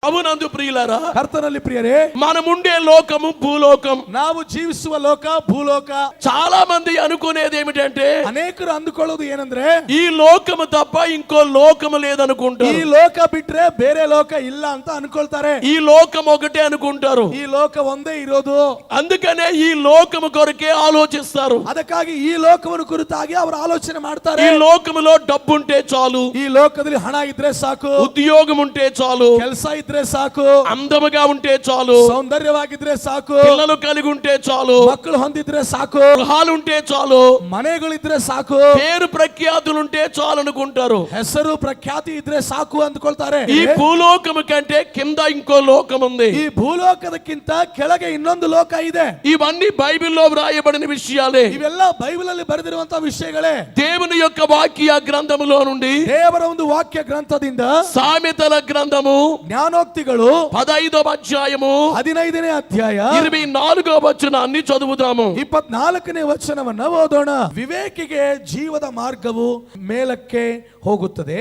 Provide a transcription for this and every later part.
ప్రభునందు ప్రియులారా, ಕರ್ತನಲ್ಲಿ ಪ್ರಿಯರೇ, మనముండే లోకము భూలోకం. ನಾವು ಜೀವಿಸುವ ಲೋಕ ಭೂಲೋಕ. చాలా మంది అనుకునేది ఏమిటంటే ಅನೇಕರು ಅಂದುಕೊಳ್ಳೋದು ಏನಂದ್ರೆ ఈ లోకము తప్ప ఇంకో లోకము లేదనుకుంటారు. ಈ ಲೋಕ ಬಿಟ್ರೆ ಬೇರೆ ಲೋಕ ಇಲ್ಲ ಅಂತ ಅನ್ಕೊಳ್ತಾರೆ. ఈ లోకం ఒకటే అనుకుంటారు. ಈ ಲೋಕ ಒಂದೇ ಇರೋದು. అందుకనే ఈ లోకము కొరకే ఆలోచిస్తారు. ಅದಕ್ಕಾಗಿ ಈ ಲೋಕವನ್ನು ಕುರಿತಾಗಿ ಅವರು ಆಲೋಚನೆ ಮಾಡ್ತಾರೆ. ఈ లోకములో డబ్బు ఉంటే చాలు, ಈ ಲೋಕದಲ್ಲಿ ಹಣ ಇದ್ರೆ ಸಾಕು, ఉద్యోగం ఉంటే చాలు, ಕೆಲಸ ಇದ್ರೆ ಸಾಕು, అందముగా ఉంటే చాలు, ಸೌಂದರ್ಯವಾಗಿದ್ರೆ ಸಾಕು, పిల్లలు కలిగి ఉంటే చాలు, ಮಕ್ಕಳು ಹೊಂದಿದ್ರೆ ಸಾಕು, గృహాలు ఉంటే చాలు, ಮನೆಗಳಿದ್ರೆ ಸಾಕು, పేరు ప్రఖ్యాతులు ఉంటే చాలు అనుకుంటారు. ಹೆಸರು ಪ್ರಖ್ಯಾತಿ ಇದ್ರೆ ಸಾಕು ಅಂದ್ಕೊಳ್ತಾರೆ. ఈ భూలోకము కంటే కింద ఇంకో లోకం ఉంది. ಈ ಭೂಲೋಕದಕ್ಕಿಂತ ಕೆಳಗೆ ಇನ್ನೊಂದು ಲೋಕ ಇದೆ. ఇవన్నీ బైబిల్లో వ్రాయబడిన విషయాలే. ಇವೆಲ್ಲ ಬೈಬಲ್ ಅಲ್ಲಿ ಬರೆದಿರುವಂತಹ ವಿಷಯಗಳೇ. దేవుని యొక్క వాక్య గ్రంథములో నుండి, ದೇವರ ಒಂದು ವಾಕ್ಯ ಗ್ರಂಥದಿಂದ, సామెతల గ్రంథము ಜ್ಞಾನೋಕ್ತಿಗಳು 15వ అధ్యాయము 15ನೇ ಅಧ್ಯಾಯ 24వ వచనాన్ని చదువుదాము. 24ನೇ ವಚನವನ್ನ ಓದೋಣ. ವಿವೇಕಿಗೆ ಜೀವದ ಮಾರ್ಗವು ಮೇಲಕ್ಕೆ ಹೋಗುತ್ತದೆ,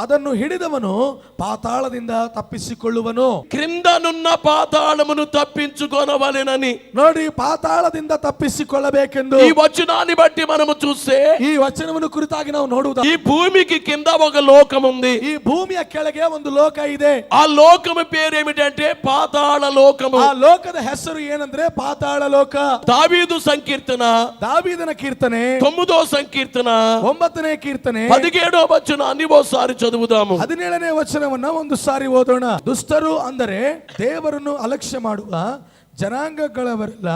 ಅದನ್ನು ಹಿಡಿದವನು ಪಾತಾಳದಿಂದ ತಪ್ಪಿಸಿಕೊಳ್ಳುವನು. క్రిందనున్న పాతాళమును తప్పించుకొనవలెనని. ನೋಡಿ, ಪಾತಾಳದಿಂದ ತಪ್ಪಿಸಿಕೊಳ್ಳಬೇಕೆಂದು ఈ వచనాన్ని బట్టి మనము చూస్తే ಈ ವಚನವನ್ನು ಕುರಿತಾಗಿ ನಾವು ನೋಡುವುದು, ఈ భూమికి కింద ఒక లోకం ఉంది. ಈ ಭೂಮಿಯ ಕೆಳಗೆ ಒಂದು ಲೋಕ ಇದೆ. ఆ లోకము పేరేమిటంటే పాతాళ లోకము. ಆ ಲೋಕದ ಹೆಸರು ಏನಂದ್ರೆ ಪಾತಾಳ ಲೋಕ. దావీదు సంకీర్తన ದಾವೀದನ ಕೀರ್ತನೆ 9వ సంకీర్తన 9ನೇ ಕೀರ್ತನೆ 17వ వచనాన్ని ఓసారి చదువుదాము. 17ನೇ ವಚನವನ್ನ ಒಂದು ಸಾರಿ ಓದೋಣ. ದುಷ್ಟರು ಅಂದರೆ ದೇವರನ್ನು ಅಲಕ್ಷ್ಯ ಮಾಡುವ ಜನಾಂಗಗಳವರೆಲ್ಲ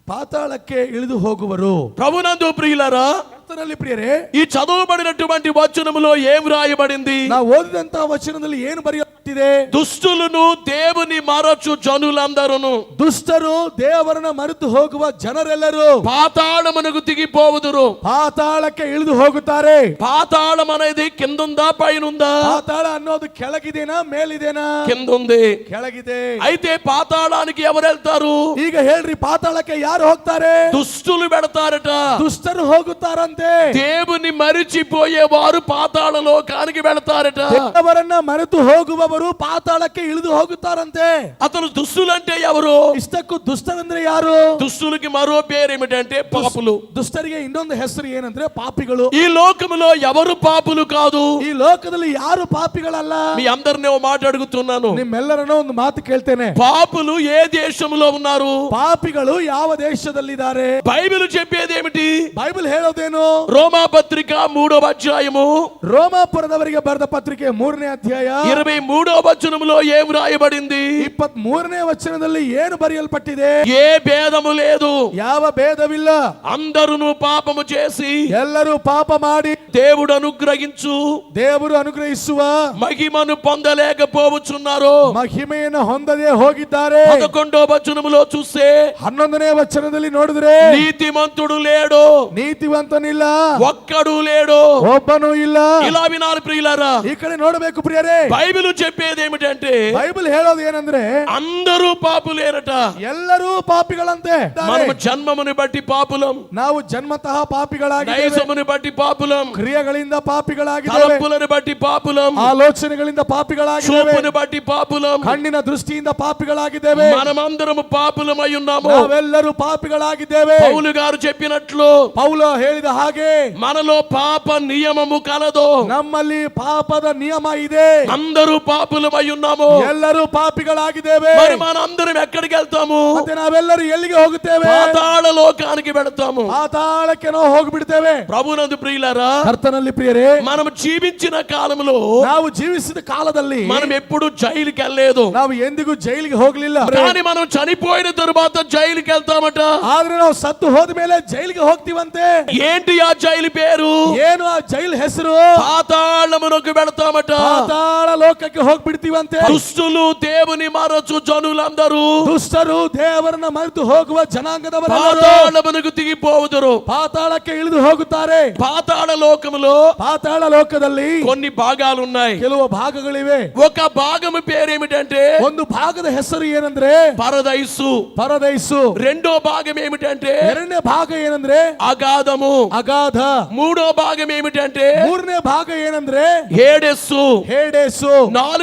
ಪಾತಾಳಕ್ಕೆ ಇಳಿದು ಹೋಗುವರು. ప్రభునందు ప్రియులారా, ಕರ್ತನಲ್ಲಿ ಪ್ರಿಯರೇ, ఈ చదవబడినటువంటి వచనములో ఏం రాయబడింది? ನಾವು ಓದಿದಂತಹ ವಚನದಲ್ಲಿ ಏನು ಬರೆಯಲ್ಪಟ್ಟಿದೆ? దుష్టులను దేవుని మరచు జనులందరును, ದುಷ್ಟರು ದೇವರನ್ನ ಮರೆತು ಹೋಗುವ ಜನರೆಲ್ಲರೂ పాతాళమునకు దిగిపోవుదురు. ಪಾತಾಳಕ್ಕೆ ಇಳಿದು ಹೋಗುತ್ತಾರೆ. పాతాళం అనేది కిందుందా పైనుందా? ಪಾತಾಳ ಅನ್ನೋದು ಕೆಳಗಿದೇನಾ ಮೇಲಿದೇನಾ? కిందుంది. ಕೆಳಗಿದೆ. అయితే పాతాళానికి ఎవరు వెళ్తారు? ಈಗ ಹೇಳ್ರಿ, ಪಾತಾಳಕ್ಕೆ ಯಾರು ಹೋಗ್ತಾರೆ? దుష్టులు పెడతారట. ದುಷ್ಟರು ಹೋಗುತ್ತಾರಂತೆ. దేవుని మరిచిపోయేవారు పాతాళ లోకానికి వెళతారట. ದೇವರನ್ನ ಮರೆತು ಹೋಗುವವರು ಪಾತಾಳಕ್ಕೆ ಇಳಿದು ಹೋಗುತ್ತಾರಂತೆ. అతను దుష్టులంటే ఎవరు? ಇಷ್ಟಕ್ಕೂ ದುಷ್ಟರಂದ್ರೆ ಯಾರು? దుష్టులకి మరో పేరు ఏమిటంటే పాపులు. ದುಷ್ಟರಿಗೆ ಇನ್ನೊಂದು ಹೆಸರು ಏನಂದ್ರೆ ಪಾಪಿಗಳು. ఈ లోకములో ఎవరు పాపులు కాదు. ಈ ಲೋಕದಲ್ಲಿ ಯಾರು ಪಾಪಿಗಳಲ್ಲ. మీ అందరినీ ఓ మాట అడుగుతున్నాను, ನಿಮ್ಮೆಲ್ಲರನ್ನೂ ಒಂದು ಮಾತು ಕೇಳ್ತೇನೆ. పాపులు ఏ దేశంలో ఉన్నారు? ಪಾಪಿಗಳು ಯಾವ ದೇಶದಲ್ಲಿದ್ದಾರೆ? బైబిల్ చెప్పేది ఏమిటి? ಬೈಬಲ್ ಹೇಳೋದೇನು? రోమా పత్రిక 3వ అధ్యాయము ರೋಮಾಪುರದವರಿಗೆ ಬರೆದ ಪತ್ರಿಕೆ 3ನೇ ಅಧ್ಯಾಯ 23వ వచనములో ఏం రాయబడింది? 23ನೇ ವಚನದಲ್ಲಿ ಏನು ಬರೆಯಲ್ಪಟ್ಟಿದೆ? ఏ భేదము లేదు, ಯಾವ ಭೇದವಿಲ್ಲ, అందరూ పాపము చేసి ಎಲ್ಲರೂ ಪಾಪ ಮಾಡಿ దేవుడు అనుగ్రహించు ದೇವರು ಅನುಗ್ರಹಿಸುವ మహిమను పొందలేకపోవచ్చున్నారు. ಮಹಿಮೆಯನ್ನು ಹೊಂದದೆ ಹೋಗಿದ್ದಾರೆ. 11వ వచనములో చూస్తే 11ನೇ ವಚನದಲ್ಲಿ ನೋಡಿದ್ರೆ నీతిమంతుడు లేడు, ನೀತಿವಂತನಿಲ್ಲ, ఒక్కడు లేడు, ಒಬ್ಬನೂ ಇಲ್ಲ. ఇలా వినాలి ప్రియులారా. ಈ ಕಡೆ ನೋಡಬೇಕು ಪ್ರಿಯರೇ. బైబిల్ చెప్పేది ఏమిటంటే ಬೈಬಲ್ ಹೇಳೋದು ಏನಂದ್ರೆ అందరూ పాపులేరట. ಎಲ್ಲರೂ ಪಾಪಿಗಳಂತೆ. మనము జన్మముని బట్టి పాపులం, ನಾವು ಜನ್ಮತಃ ಪಾಪಿಗಳಾಗಿದ್ದೇವೆ, నైజముని బట్టి పాపులం, ಕ್ರಿಯೆಗಳಿಂದ ಪಾಪಿಗಳಾಗಿದ್ದೇವೆ, తలంపులను బట్టి పాపులం, ಆಲೋಚನೆಗಳಿಂದ ಪಾಪಿಗಳಾಗಿದ್ದೇವೆ, చూపుని బట్టి పాపులం, ಕಣ್ಣಿನ ದೃಷ್ಟಿಯಿಂದ ಪಾಪಿಗಳಾಗಿದ್ದೇವೆ. మనమందరము పాపులమై ఉన్నాము. ನಾವೆಲ್ಲರೂ ಪಾಪಿಗಳಾಗಿದ್ದೇವೆ. పౌలు గారు చెప్పినట్లు ಪೌಲ ಹೇಳಿದ ಹಾಗೆ మనలో పాప నియమము కలదు. ನಮ್ಮಲ್ಲಿ ಪಾಪದ ನಿಯಮ ಇದೆ. అందరూ పాపులమై ఉన్నాము. ಎಲ್ಲರೂ ಪಾಪಿಗಳಾಗಿದ್ದೇವೆ. మరి మనందరం ఎక్కడికి వెళ్తాము? ಮತ್ತೆ ನಾವೆಲ್ಲರೂ ಎಲ್ಲಿಗೆ ಹೋಗುತ್ತೇವೆ? పాతాళ లోకానికి వెళతాము. ಪಾತಾಳಕ್ಕೆ ನಾವು ಹೋಗ್ಬಿಡ್ತೇವೆ. ప్రభునందు ప్రియులారా, ಕರ್ತನಲ್ಲಿ ಪ್ರಿಯರೇ, మనం జీవించిన కాలంలో ನಾವು ಜೀವಿಸಿದ ಕಾಲದಲ್ಲಿ మనం ఎప్పుడు జైలుకి వెళ్ళలేదు. ನಾವು ಎಂದಿಗೂ ಜೈಲಿಗೆ ಹೋಗ್ಲಿಲ್ಲ. కానీ మనం చనిపోయిన తరువాత జైలుకి వెళ్తామట. ಆದ್ರೆ ನಾವು ಸತ್ತು ಹೋದ ಮೇಲೆ ಜೈಲಿಗೆ ಹೋಗ್ತೀವಂತೆ. ఏంటి ఆ జైలు పేరు? ಏನು ಆ ಜೈಲ್ ಹೆಸರು? పాతాళమునకు వెళతామట. ಪಾತಾಳ ಲೋಕಕ್ಕೆ ಹೋಗ್ಬಿಡ್ತೀವಂತೆ. దుష్టులు దేవుని మరచు జనులందరూ ದುಷ್ಟರು ದೇವರನ್ನ ಮರೆತು ಹೋಗುವ ಜನಾಂಗದವರೆಲ್ಲರೂ పాతాళమునకు దిగిపోవుదురు. ಪಾತಾಳಕ್ಕೆ ಇಳಿದು ಹೋಗುತ್ತಾರೆ. పాతాళ లోకములో ಪಾತಾಳ ಲೋಕದಲ್ಲಿ కొన్ని భాగాలు ఉన్నాయి. ಕೆಲವು ಭಾಗಗಳಿವೆ. ఒక భాగము పేరేమిటంటే ಒಂದು ಭಾಗದ ಹೆಸರು ಏನಂದ್ರೆ పరదైసు. ಪರದೈಸು. రెండో భాగం ఏమిటంటే ಎರಡನೇ ಭಾಗ ಏನಂದ್ರೆ అగాధము. ಅಗಾಧ. మూడో భాగం ఏమిటంటే ಮೂರನೇ ಭಾಗ ಏನಂದ್ರೆ హేడెస్సు. ಹೇಡೇಸು.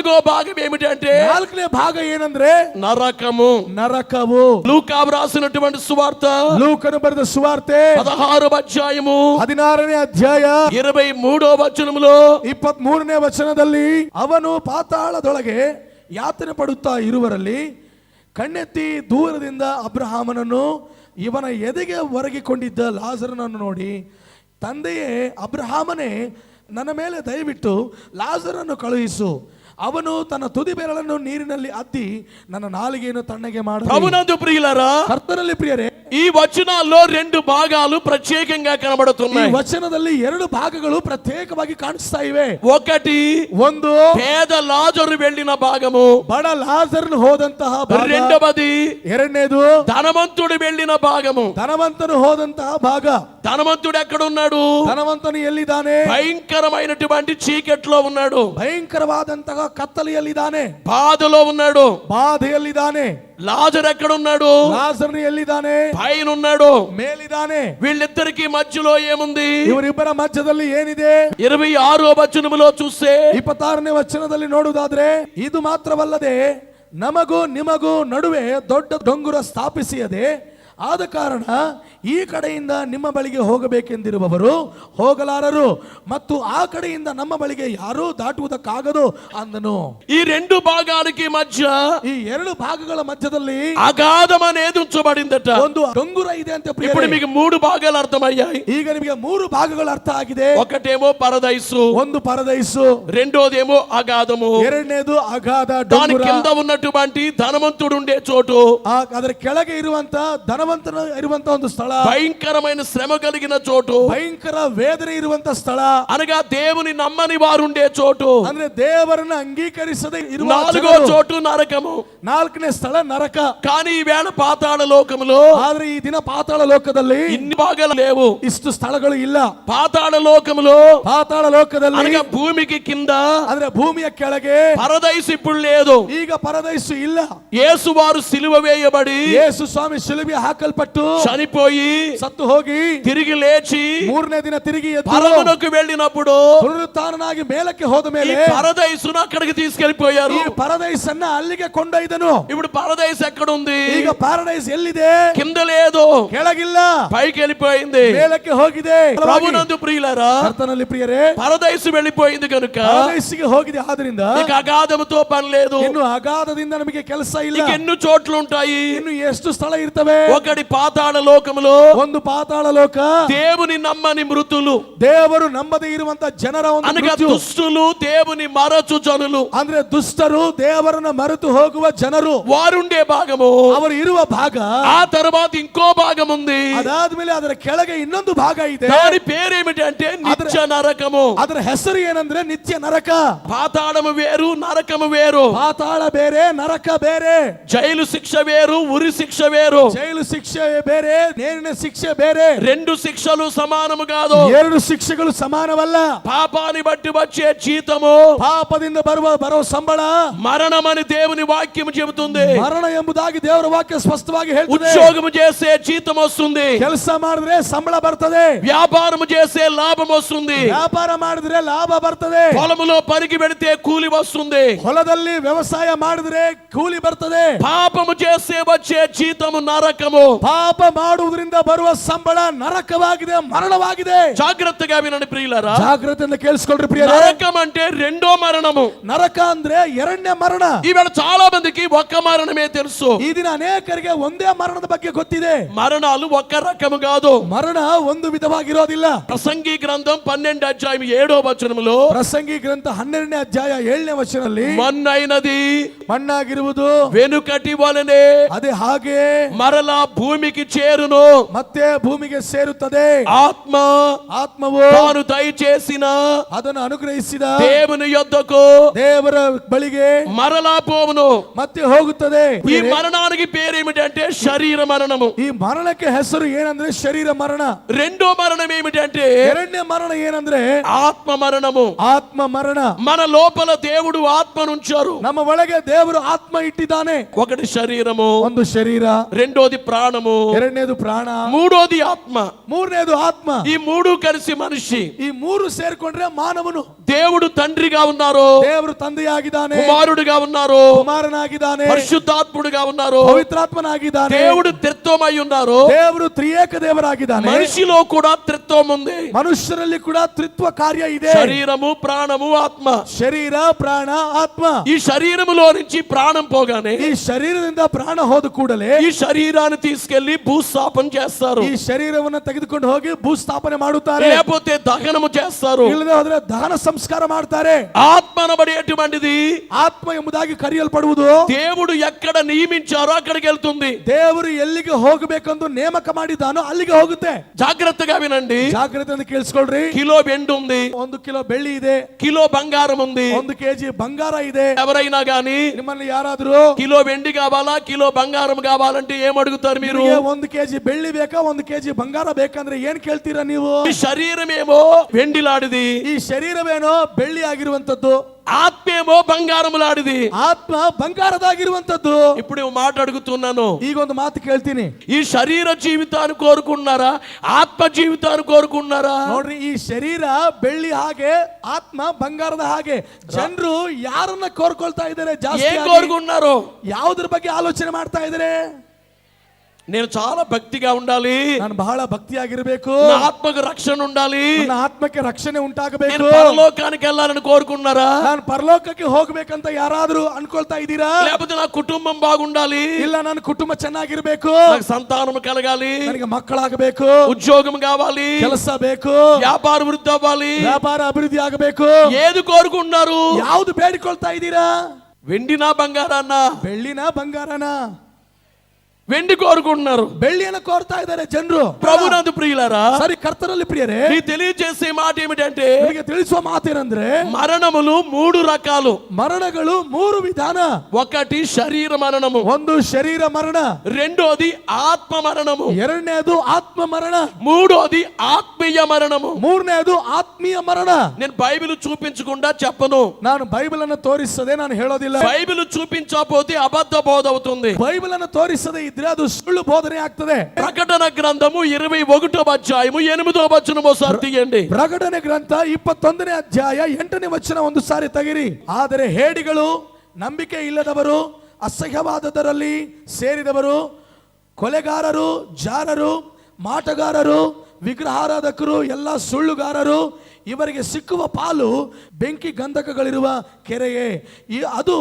నాలుగో భాగం ఏమిటంటే ನಾಲ್ಕನೇ ಭಾಗ ಏನಂದ್ರೆ నరకము. ನರಕವು. లూకా రాసినటువంటి సువార్త ಲೂಕನು ಬರೆದ ಸುವಾರ್ತೆ 16వ అధ్యాయము 16ನೇ ಅಧ್ಯಾಯ 23వ వచనములో 23ನೇ ವಚನದಲ್ಲಿ ಅವನು ಪಾತಾಳದೊಳಗೆ ಯಾತನೆ ಪಡುತ್ತಾ ಇರುವರಲ್ಲಿ ಕಣ್ಣೆತ್ತಿ ದೂರದಿಂದ ಅಬ್ರಹಾಮನನ್ನು ಇವನ ಎದೆಗೆ ಒರಗಿಕೊಂಡಿದ್ದ ಲಾಜರನನ್ನು ನೋಡಿ, ತಂದೆಯೇ ಅಬ್ರಹಾಮನೇ, ನನ್ನ ಮೇಲೆ ದಯವಿಟ್ಟು ಲಾಜರನ್ನು ಕಳುಹಿಸು, ಅವನು ತನ್ನ ತುದಿ ಬೆರಳನ್ನು ನೀರಿನಲ್ಲಿ ಅದ್ದಿ ನನ್ನ ನಾಲಿಗೆಯನ್ನು ತಣ್ಣಗೆ ಮಾಡ. ప్రభునందు ప్రియులారా, ಕರ್ತನಲ್ಲಿ ಪ್ರಿಯರೇ, ఈ వచనాల్లో రెండు భాగాలు ప్రత్యేకంగా ಈ కనబడుతున్నాయి. ವಚನದಲ್ಲಿ ಎರಡು ಭಾಗಗಳು ಪ್ರತ್ಯೇಕವಾಗಿ ಕಾಣಿಸ್ತಾ ಇವೆ. ఒకటి ಒಂದು పేద లాజరు వెళ్ళిన భాగము, ಬಡ ಲಾಜರ್ನು ಹೋದಂತಹ ಭಾಗ. రెండవది ಎರಡನೇದು ధనవంతుడు వెళ్ళిన భాగము. ಧನವಂತನು ಹೋದಂತಹ ಭಾಗ. ధనవంతుడు ఎక్కడున్నాడు? ಧನವಂತನು ಎಲ್ಲಿದ್ದಾನೆ? భయంకరమైనటువంటి చీకట్లో ఉన్నాడు, ಭಯಂಕರವಾದಂತಹ ಕತ್ತಲೆಯಲ್ಲಿದ್ದಾನೆ, బాధలో ఉన్నాడు. ಬಾಧೆಯಲ್ಲಿದ್ದಾನೆ. లాజరు ఎక్కడున్నాడు? ಲಾಜರ್ನು ಎಲ್ಲಿದ್ದಾನೆ? పైన ఉన్నాడు. ಮೇಲಿದ್ದಾನೆ. వీళ్ళిద్దరికి మధ్యలో ఏముంది? ಇವರಿಬ್ಬರ ಮಧ್ಯದಲ್ಲಿ ಏನಿದೆ? 26వ వచనములో చూస్తే 26ನೇ ವಚನದಲ್ಲಿ ನೋಡುವುದಾದ್ರೆ, ಇದು ಮಾತ್ರವಲ್ಲದೆ ನಮಗೂ ನಿಮಗೂ ನಡುವೆ ದೊಡ್ಡ ಡೊಂಗುರ ಸ್ಥಾಪಿಸಿಯದೆ, ಆದ ಕಾರಣ ಈ ಕಡೆಯಿಂದ ನಿಮ್ಮ ಬಳಿಗೆ ಹೋಗಬೇಕೆಂದಿರುವವರು ಹೋಗಲಾರರು, ಮತ್ತು ಆ ಕಡೆಯಿಂದ ನಮ್ಮ ಬಳಿಗೆ ಯಾರೂ ದಾಟುವುದಕ್ಕಾಗದು ಅಂದನು. ఈ రెండు భాగానికి మధ్య ಈ ಎರಡು ಭಾಗಗಳ ಮಧ್ಯದಲ್ಲಿ అగాధం అనేది ఉంచబడిందట. ಒಂದು ಡೊಂಗುರ ಇದೆ ಅಂತ ಪ್ರಿಯರೇ. ఇప్పుడు మీకు మూడు భాగాలు అర్థమయ్యాయి. ಈಗ ನಿಮಗೆ ಮೂರು ಭಾಗಗಳು ಅರ್ಥ ಆಗಿದೆ. ఒకటేమో పరదైసు, ಒಂದು ಪರದೈಸು, రెండోదేమో అగాధము, ಎರಡನೇದು ಅಗಾಧ దాని ಡೊಂಗುರ. కింద ఉన్నటువంటి ధనవంతుడు ఉండే చోటు, ಅದರ ಕೆಳಗೆ ಇರುವಂತ ಧನವಂತನ ಇರುವಂತ ಒಂದು ಸ್ಥಳ, భయంకరమైన శ్రమ కలిగిన చోటు, ಭಯಂಕರ ವೇದನೆ ಇರುವಂತ ಸ್ಥಳ, అనగా దేవుని నమ్మని వారు ఉండే చోటు. ಅಂದ್ರೆ ದೇವರನ್ನ ಅಂಗೀಕರಿಸದೆ ಇರುವ నాలుగో ಜನರು. చోటు నరకము. ನಾಲ್ಕನೇ ಸ್ಥಳ ನರಕ. కానీ ఈ వేళ పాతాళ లోకములో ಆದ್ರೆ ಈ ದಿನ ಪಾತಾಳ ಲೋಕದಲ್ಲಿ ఇన్ని భాగాలు లేవు. ಇಷ್ಟು ಸ್ಥಳಗಳು ಇಲ್ಲ. పాతాళ లోకములో ಪಾತಾಳ ಲೋಕದಲ್ಲಿ అనగా భూమికి కింద ಅಂದ್ರೆ ಭೂಮಿಯ ಕೆಳಗೆ పరదైసు ఇప్పుడు లేదు. ಈಗ ಪರದೈಸು ಇಲ್ಲ. యేసు వారు సిలువ వేయబడి ಯೇಸು ಸ್ವಾಮಿ ಶಿಲುಬೆ ಹಾಕಲ್ಪಟ್ಟು చనిపోయి ಸತ್ತು ಹೋಗಿ తిరిగి లేచి ಮೂರನೇ ದಿನ ತಿರುಗಿ ಎದ್ದು పరమునకు వెళ్ళినప్పుడు ಪುನರುತ್ಥಾನನಾಗಿ ಮೇಲಕ್ಕೆ ಹೋದ ఈ ಮೇಲೆ పరదైసును అక్కడికి తీసుకెళ్లిపోయారు. ಈ ಪರದೈಸನ್ನ ಅಲ್ಲಿಗೆ ಕೊಂಡೊಯ್ದನು. ఇప్పుడు పరదైసు ఎక్కడ ఉంది? ಈಗ ಪ್ಯಾರಡೈಸ್ ಎಲ್ಲಿದೆ? కింద లేదు, ಕೆಳಗಿಲ್ಲ, పైకి వెళ్ళిపోయింది. ಮೇಲಕ್ಕೆ ಹೋಗಿದೆ. ప్రభునందు ప్రియులారా, ಕರ್ತನಲ್ಲಿ ಪ್ರಿಯರೇ, పరదైసు వెళ్ళిపోయింది కనుక ಪರದೈಸಿಗೆ ಹೋಗಿದೆ. ಆದ್ರಿಂದ ఇక అగాధముతో పని లేదు. ಇನ್ನು ಅಗಾಧದಿಂದ ನಮಗೆ ಕೆಲಸ ಇಲ್ಲ. ఇక ఎన్ని చోట్లు ఉంటాయి? ಇನ್ನು ಎಷ್ಟು ಸ್ಥಳ ಇರ್ತವೆ? ఒకటి పాతాళ లోకములో ಒಂದು ಪಾತಾಳ ಲೋಕ, దేవుని నమ్మని మృతులు, ದೇವರು ನಂಬದೇ ಇರುವಂತ ಜನರ ಒಂದು అనగా ಮೃತ್ಯು. దుష్టులు, దేవుని మరచు జనులు, ಅಂದ್ರೆ ದುಷ್ಟರು, ದೇವರನ್ನ ಮರೆತು ಹೋಗುವ ಜನರು, వారుండే భాగము. ಅವರು ಇರುವ ಭಾಗ. ఆ తర్వాత ఇంకో భాగం ఉంది. ಅದಾದ್ಮೇಲೆ ಅದರ ಕೆಳಗೆ ಇನ್ನೊಂದು ಭಾಗ ಇದೆ. దాని పేరేమిటంటే నిత్య నరకము. ಅದರ ಹೆಸರು ಏನಂದ್ರೆ ನಿತ್ಯ ನರಕ. పాతాళము వేరు, నరకము వేరు. ಪಾತಾಳ ಬೇರೆ, ನರಕ ಬೇರೆ. జైలు శిక్ష వేరు, ఉరి శిక్ష వేరు. ಜೈಲು ಶಿಕ್ಷೆ ಬೇರೆ, ನೇರಿನ ಶಿಕ್ಷೆ ಬೇರೆ. రెండు శిక్షలు సమానము కాదు. ಎರಡು ಶಿಕ್ಷೆಗಳು ಸಮಾನವಲ್ಲ. పాపాన్ని బట్టి వచ్చే జీతము ಪಾಪದಿಂದ ಬರೋ ಸಂಬಳ మరణమని దేవుని వాక్యం చెబుతుంది. ಮರಣ ಎಂಬುದಾಗಿ ದೇವರ ವಾಕ್ಯ ಸ್ಪಷ್ಟವಾಗಿ ಹೇಳ್ತದೆ. ఉద్యోగము చేసే జీతం వస్తుంది, ಕೆಲಸ ಮಾಡಿದ್ರೆ ಸಂಬಳ ಬರ್ತದೆ. వ్యాపారము చేసే లాభం వస్తుంది, ವ್ಯಾಪಾರ ಮಾಡಿದ್ರೆ ಲಾಭ ಬರ್ತದೆ. పొలములో పనికి పెడితే కూలి వస్తుంది. ಹೊಲದಲ್ಲಿ ವ್ಯವಸಾಯ ಮಾಡಿದ್ರೆ ಕೂಲಿ ಬರ್ತದೆ. పాపము చేసే వచ్చే జీతము నరకము. ಪಾಪ ಮಾಡುವುದರಿಂದ ಬರುವ ಸಂಬಳ ನರಕವಾಗಿದೆ, ಮರಣವಾಗಿದೆ. జాగ్రత్తగా వినండి ప్రియులారా, ಜಾಗ್ರತೆಯಿಂದ ಕೇಳಿಸ್ಕೊಳ್ರಿ ಪ್ರಿಯರೇ. నరకం అంటే రెండో మరణము. ನರಕ ಅಂದ್ರೆ ಎರಡನೇ ಮರಣ. ఈవేళ చాలా మందికి ఒక్క మరణమే తెలుసు. ಈ ದಿನ ಅನೇಕರಿಗೆ ಒಂದೇ ಮರಣದ ಬಗ್ಗೆ ಗೊತ್ತಿದೆ. మరణాలు ఒక్క రకము కాదు. ಮರಣ ಒಂದು ವಿಧವಾಗಿರೋದಿಲ್ಲ. ప్రసంగి గ్రంథం 12వ అధ్యాయం 7వ వచనములో, ಪ್ರಸಂಗಿ ಗ್ರಂಥ 12ನೇ ಅಧ್ಯಾಯ 7ನೇ ವಚನದಲ್ಲಿ, మన్నైనది ಮಣ್ಣಾಗಿರುವುದು వెనుకటి వలనే ಅದೇ ಹಾಗೆ మరలా భూమికి చేరును. ಮತ್ತೆ ಭೂಮಿಗೆ ಸೇರುತ್ತದೆ. ఆత్మವು తాను దయచేసిన ಅದನ್ನು ಅನುಗ್ರಹಿಸಿದ దేవుని యొద్దకు ದೇವರ ಬಳಿಗೆ మరలా పోవును. ಮತ್ತೆ ಹೋಗುತ್ತದೆ. ఈ మరణానికి పేరేమిటంటే శరీర మరణము. ಈ ಮರಣಕ್ಕೆ ಹೆಸರು ಏನಂದ್ರೆ ಶರೀರ ಮರಣ. రెండో మరణం ఏమిటంటే ಎರಡನೇ ಮರಣ ಏನಂದ್ರೆ ఆత్మ మరణము. ಆತ್ಮ ಮರಣ. మన లోపల దేవుడు ఆత్మనుంచారు. ನಮ್ಮ ಒಳಗೆ ದೇವರು ಆತ್ಮ ಇಟ್ಟಿದ್ದಾನೆ. ఒకటి శరీరము, ಒಂದು ಶರೀರ, రెండోది ప్రాణము, ಎರಡನೇದು ಪ್ರಾಣ, మూడోది ఆత్మ. ಮೂರನೇದು ಆತ್ಮ. ఈ మూడు కలిసి మనిషి. ಈ ಮೂರು ಸೇರ್ಕೊಂಡ್ರೆ ಮಾನವನು. దేవుడు తండ్రిగా ఉన్నారు, ದೇವರು ತಂದೆಯಾಗಿದ್ದಾನೆ, కుమారుడుగా ఉన్నారు, ಕುಮಾರನಾಗಿದ್ದಾನೆ, పరిశుద్ధాత్ముడుగా ఉన్నారు, ಪವಿತ್ರಾತ್ಮನಾಗಿದ್ದಾನೆ. దేవుడు త్రిత్వమై ఉన్నారు. ದೇವರು ತ್ರಿಯೇಕ ದೇವರಾಗಿದ್ದಾನೆ. మనిషిలో కూడా త్రిత్వం ఉంది. ಮನುಷ್ಯರಲ್ಲಿ ಕೂಡ ತ್ರಿತ್ವ ಕಾರ್ಯ ಇದೆ. శరీరము, ప్రాణము, ఆత్మ. ಶರೀರ, ಪ್ರಾಣ, ಆತ್ಮ. ఈ శరీరములో నుంచి ప్రాణం పోగానే ಈ ಶರೀರದಿಂದ ಪ್ರಾಣ ಹೋದ ಕೂಡಲೇ ఈ శరీరాన్ని తీసుకెళ్లి భూస్థాపన చేస్తారు, ಈ ಶರೀರವನ್ನು ತೆಗೆದುಕೊಂಡು ಹೋಗಿ ಭೂಸ್ಥಾಪನೆ ಮಾಡುತ್ತಾರೆ, లేకపోతే దహనము చేస్తారు. ಇಲ್ಲದೆ ಹೋದ್ರೆ ದಹನ ಸಂಸ್ಕಾರ ಮಾಡ್ತಾರೆ. ఆత్మ అనబడేటువంటిది ಆತ್ಮ ಎಂಬುದಾಗಿ ಕರೆಯಲ್ಪಡುವುದು దేవుడు ఎక్కడ నియమించారో అక్కడికి వెళ్తుంది. ದೇವರು ಎಲ್ಲಿಗೆ ಹೋಗಬೇಕೆಂದು ನೇಮಕ ಮಾಡಿದ್ದಾನೋ ಅಲ್ಲಿಗೆ ಹೋಗುತ್ತೆ. జాగ్రత్తగా వినండి. ಜಾಗ್ರತೆಯಿಂದ ಕೇಳಿಸ್ಕೊಳ್ರಿ. కిలో వెండి ఉంది, 1 కిలో ಬೆಳ್ಳಿ ಇದೆ, కిలో బంగారం ఉంది. 1 కేజీ ಬಂಗಾರ ಇದೆ. ఎవరైనా గాని ನಿಮ್ಮಲ್ಲಿ ಯಾರಾದ್ರೂ కిలో వెండి కావాలా, కిలో బంగారం కావాలంటే ఏం అడుగుతారు మీరు? 1 కేజీ ಬೆಳ್ಳಿ ಬೇಕಾ, 1 కేజీ ಬಂಗಾರ ಬೇಕಂದ್ರೆ ಏನ್ ಕೇಳ್ತೀರಾ ನೀವು? ఈ శరీరమేమో వెండిలాడిది, ಈ ಶರೀರವೇನೋ ಬೆಳ್ಳಿ ಆಗಿರುವಂತದ್ದು, ఆత్మేమో బంగారములాడిది. ಆತ್ಮ ಬಂಗಾರದಾಗಿರುವಂತದ್ದು. ఇప్పుడు మాట అడుగుతున్నాను, ಈಗ ಒಂದು ಮಾತು ಕೇಳ್ತೀನಿ. ఈ శరీర జీవితాన్ని కోరుకున్నారా, ఆత్మ జీవితాన్ని కోరుకున్నారా? ನೋಡ್ರಿ, ಈ ಶರೀರ ಬೆಳ್ಳಿ ಹಾಗೆ, ಆತ್ಮ ಬಂಗಾರದ ಹಾಗೆ. ಜನರು ಯಾರನ್ನ ಕೋರ್ಕೊಳ್ತಾ ಇದ್ದಾರೆ ಜಾಸ್ತಿ? ఏం కోరుకున్నారు? ಯಾವುದ್ರ ಬಗ್ಗೆ ಆಲೋಚನೆ ಮಾಡ್ತಾ ಇದ್ದಾರೆ? నేను చాలా భక్తిగా ఉండాలి, ನಾನು ಬಹಳ ಭಕ್ತಿಯಾಗಿರಬೇಕು, నా ఆత్మకు రక్షణ ఉండాలి, ನನ್ನ ಆತ್ಮಕ್ಕೆ ರಕ್ಷಣೆ నేను ಉಂಟಾಗಬೇಕು, పరలోకానికి వెళ్ళాలని కోరుకున్నారా? ನಾನು ಪರಲೋಕಕ್ಕೆ ಹೋಗ್ಬೇಕಂತ ಯಾರಾದ್ರೂ ಅನ್ಕೊಳ್ತಾ ಇದ್ದೀರಾ? లేకపోతే నా కుటుంబం బాగుండాలి, ಇಲ್ಲ ನನ್ನ ಕುಟುಂಬ ಚೆನ್ನಾಗಿರ್ಬೇಕು, నాకు సంతానం కలగాలి, ನನಗೆ ಮಕ್ಕಳಾಗಬೇಕು, ఉద్యోగం కావాలి, ಕೆಲಸ ಬೇಕು, వ్యాపార వృద్ధి అవ్వాలి, ವ್ಯಾಪಾರ ಅಭಿವೃದ್ಧಿ ಆಗಬೇಕು. ఏది కోరుకున్నారు? ಯಾವ್ದು ಬೇಡಿಕೊಳ್ತಾ ಇದ್ದೀರಾ? వెండినా బంగారాన్నా? ಬೆಳ್ಳಿನ ಬಂಗಾರನ? వెండి కోరుకుంటున్నారు, ಬೆಳ್ಳಿಯನ್ನು ಕೋರ್ತಾ ಇದ್ದಾರೆ ಜನರು. ప్రభునందు ప్రియులారా, ಸರಿ, ಕರ್ತನಲ್ಲಿ ಪ್ರಿಯರೇ, నీ తెలియజేసే మాట ఏమిటంటే ನಿಮಗೆ ತಿಳಿಸುವ ಮಾತೇನಂದ್ರೆ మరణములు 3 రకాలు. ಮರಣಗಳು 3 ವಿಧಾನ. ఒకటి శరీర మరణము, ಒಂದು ಶರೀರ ಮರಣ, రెండోది ఆత్మ మరణము, ಎರಡನೇದು ಆತ್ಮ ಮರಣ, మూడోది ఆత్మీయ మరణము. ಮೂರನೇದು ಆತ್ಮೀಯ ಮರಣ. నేను బైబిల్ చూపించకుండా చెప్పను. ನಾನು ಬೈಬಲ್ ಅನ್ನು ತೋರಿಸದೆ ನಾನು ಹೇಳೋದಿಲ್ಲ. బైబిల్ చూపించకపోతే అబద్ధ బోధ అవుతుంది. ಬೈಬಲ್ ಅನ್ನು ತೋರಿಸದೆ ಇದ್ರೆ ಅದು ಸುಳ್ಳು ಬೋಧನೆ ಆಗ್ತದೆ. ప్రకటన గ్రంథము 21వ అధ్యాయము 8వ వచనం ఒకసారి తీయండి. ಪ್ರಕಟಣೆ ಗ್ರಂಥ 21ನೇ ಅಧ್ಯಾಯ 8ನೇ ವಚನ ಒಂದು ಸಾರಿ ತೆಗಿರಿ. ಆದರೆ ಹೇಡಿಗಳು, ನಂಬಿಕೆ ಇಲ್ಲದವರು, ಅಸಹ್ಯವಾದದರಲ್ಲಿ ಸೇರಿದವರು, ಕೊಲೆಗಾರರು, ಜಾರರು, ಮಾಟಗಾರರು, ವಿಗ್ರಹಾರಾಧಕರು, ಎಲ್ಲ ಸುಳ್ಳುಗಾರರು, ಇವರಿಗೆ ಸಿಕ್ಕುವ ಪಾಲು ಬೆಂಕಿ ಗಂಧಕಗಳಿರುವ ಕೆರೆಯೇ. ಅದು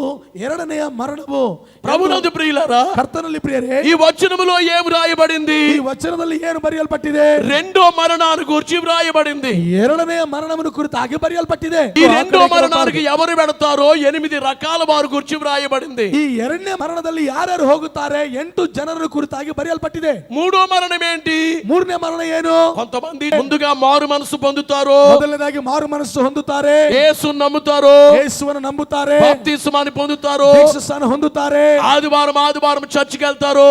ಎರಡನೆಯ ಮರಣವು. ప్రభునందు ప్రియులారా, ಕರ್ತನಲ್ಲಿ ಪ್ರಿಯರೇ, ఈ వచనములో ఏం రాయబడింది? ಈ ವಚನದಲ್ಲಿ ಏನು ಬರೆಯಲ್ಪಟ್ಟಿದೆ? రెండో మరణాన్ని గురించి వ్రాయబడింది. ಎರಡನೆಯ ಮರಣವನ್ನು ಕುರಿತಾಗಿ ಬರೆಯಲ್ಪಟ್ಟಿದೆ. ఈ రెండో మరణానికి ఎవరు పెడతారో 8 రకాల వారి గురించి వ్రాయబడింది. ಈ ಎರಡನೇ ಮರಣದಲ್ಲಿ ಯಾರ್ಯಾರು ಹೋಗುತ್ತಾರೆ 8 ಜನರ ಕುರಿತಾಗಿ ಬರೆಯಲ್ಪಟ್ಟಿದೆ. మూడో మరణం ఏంటి? ಮೂರನೇ ಮರಣ ಏನು? కొంతమంది ముందుగా మారు మనసు పొందుతారు, ಮೊದಲನೇದಾಗಿ ಮಾರು ಮನಸ್ಸು ಹೊಂದುತ್ತಾರೆ, యేసుని నమ్ముతారు, ಯೇಸುವನ್ನು ನಂಬುತ್ತಾರೆ, బాప్తిస్మాన్ని పొందుతారు, ದೀಕ್ಷಾಸ್ನಾನ ಹೊಂದುತ್ತಾರೆ, ఆదివారం చర్చికి వెళ్తారు,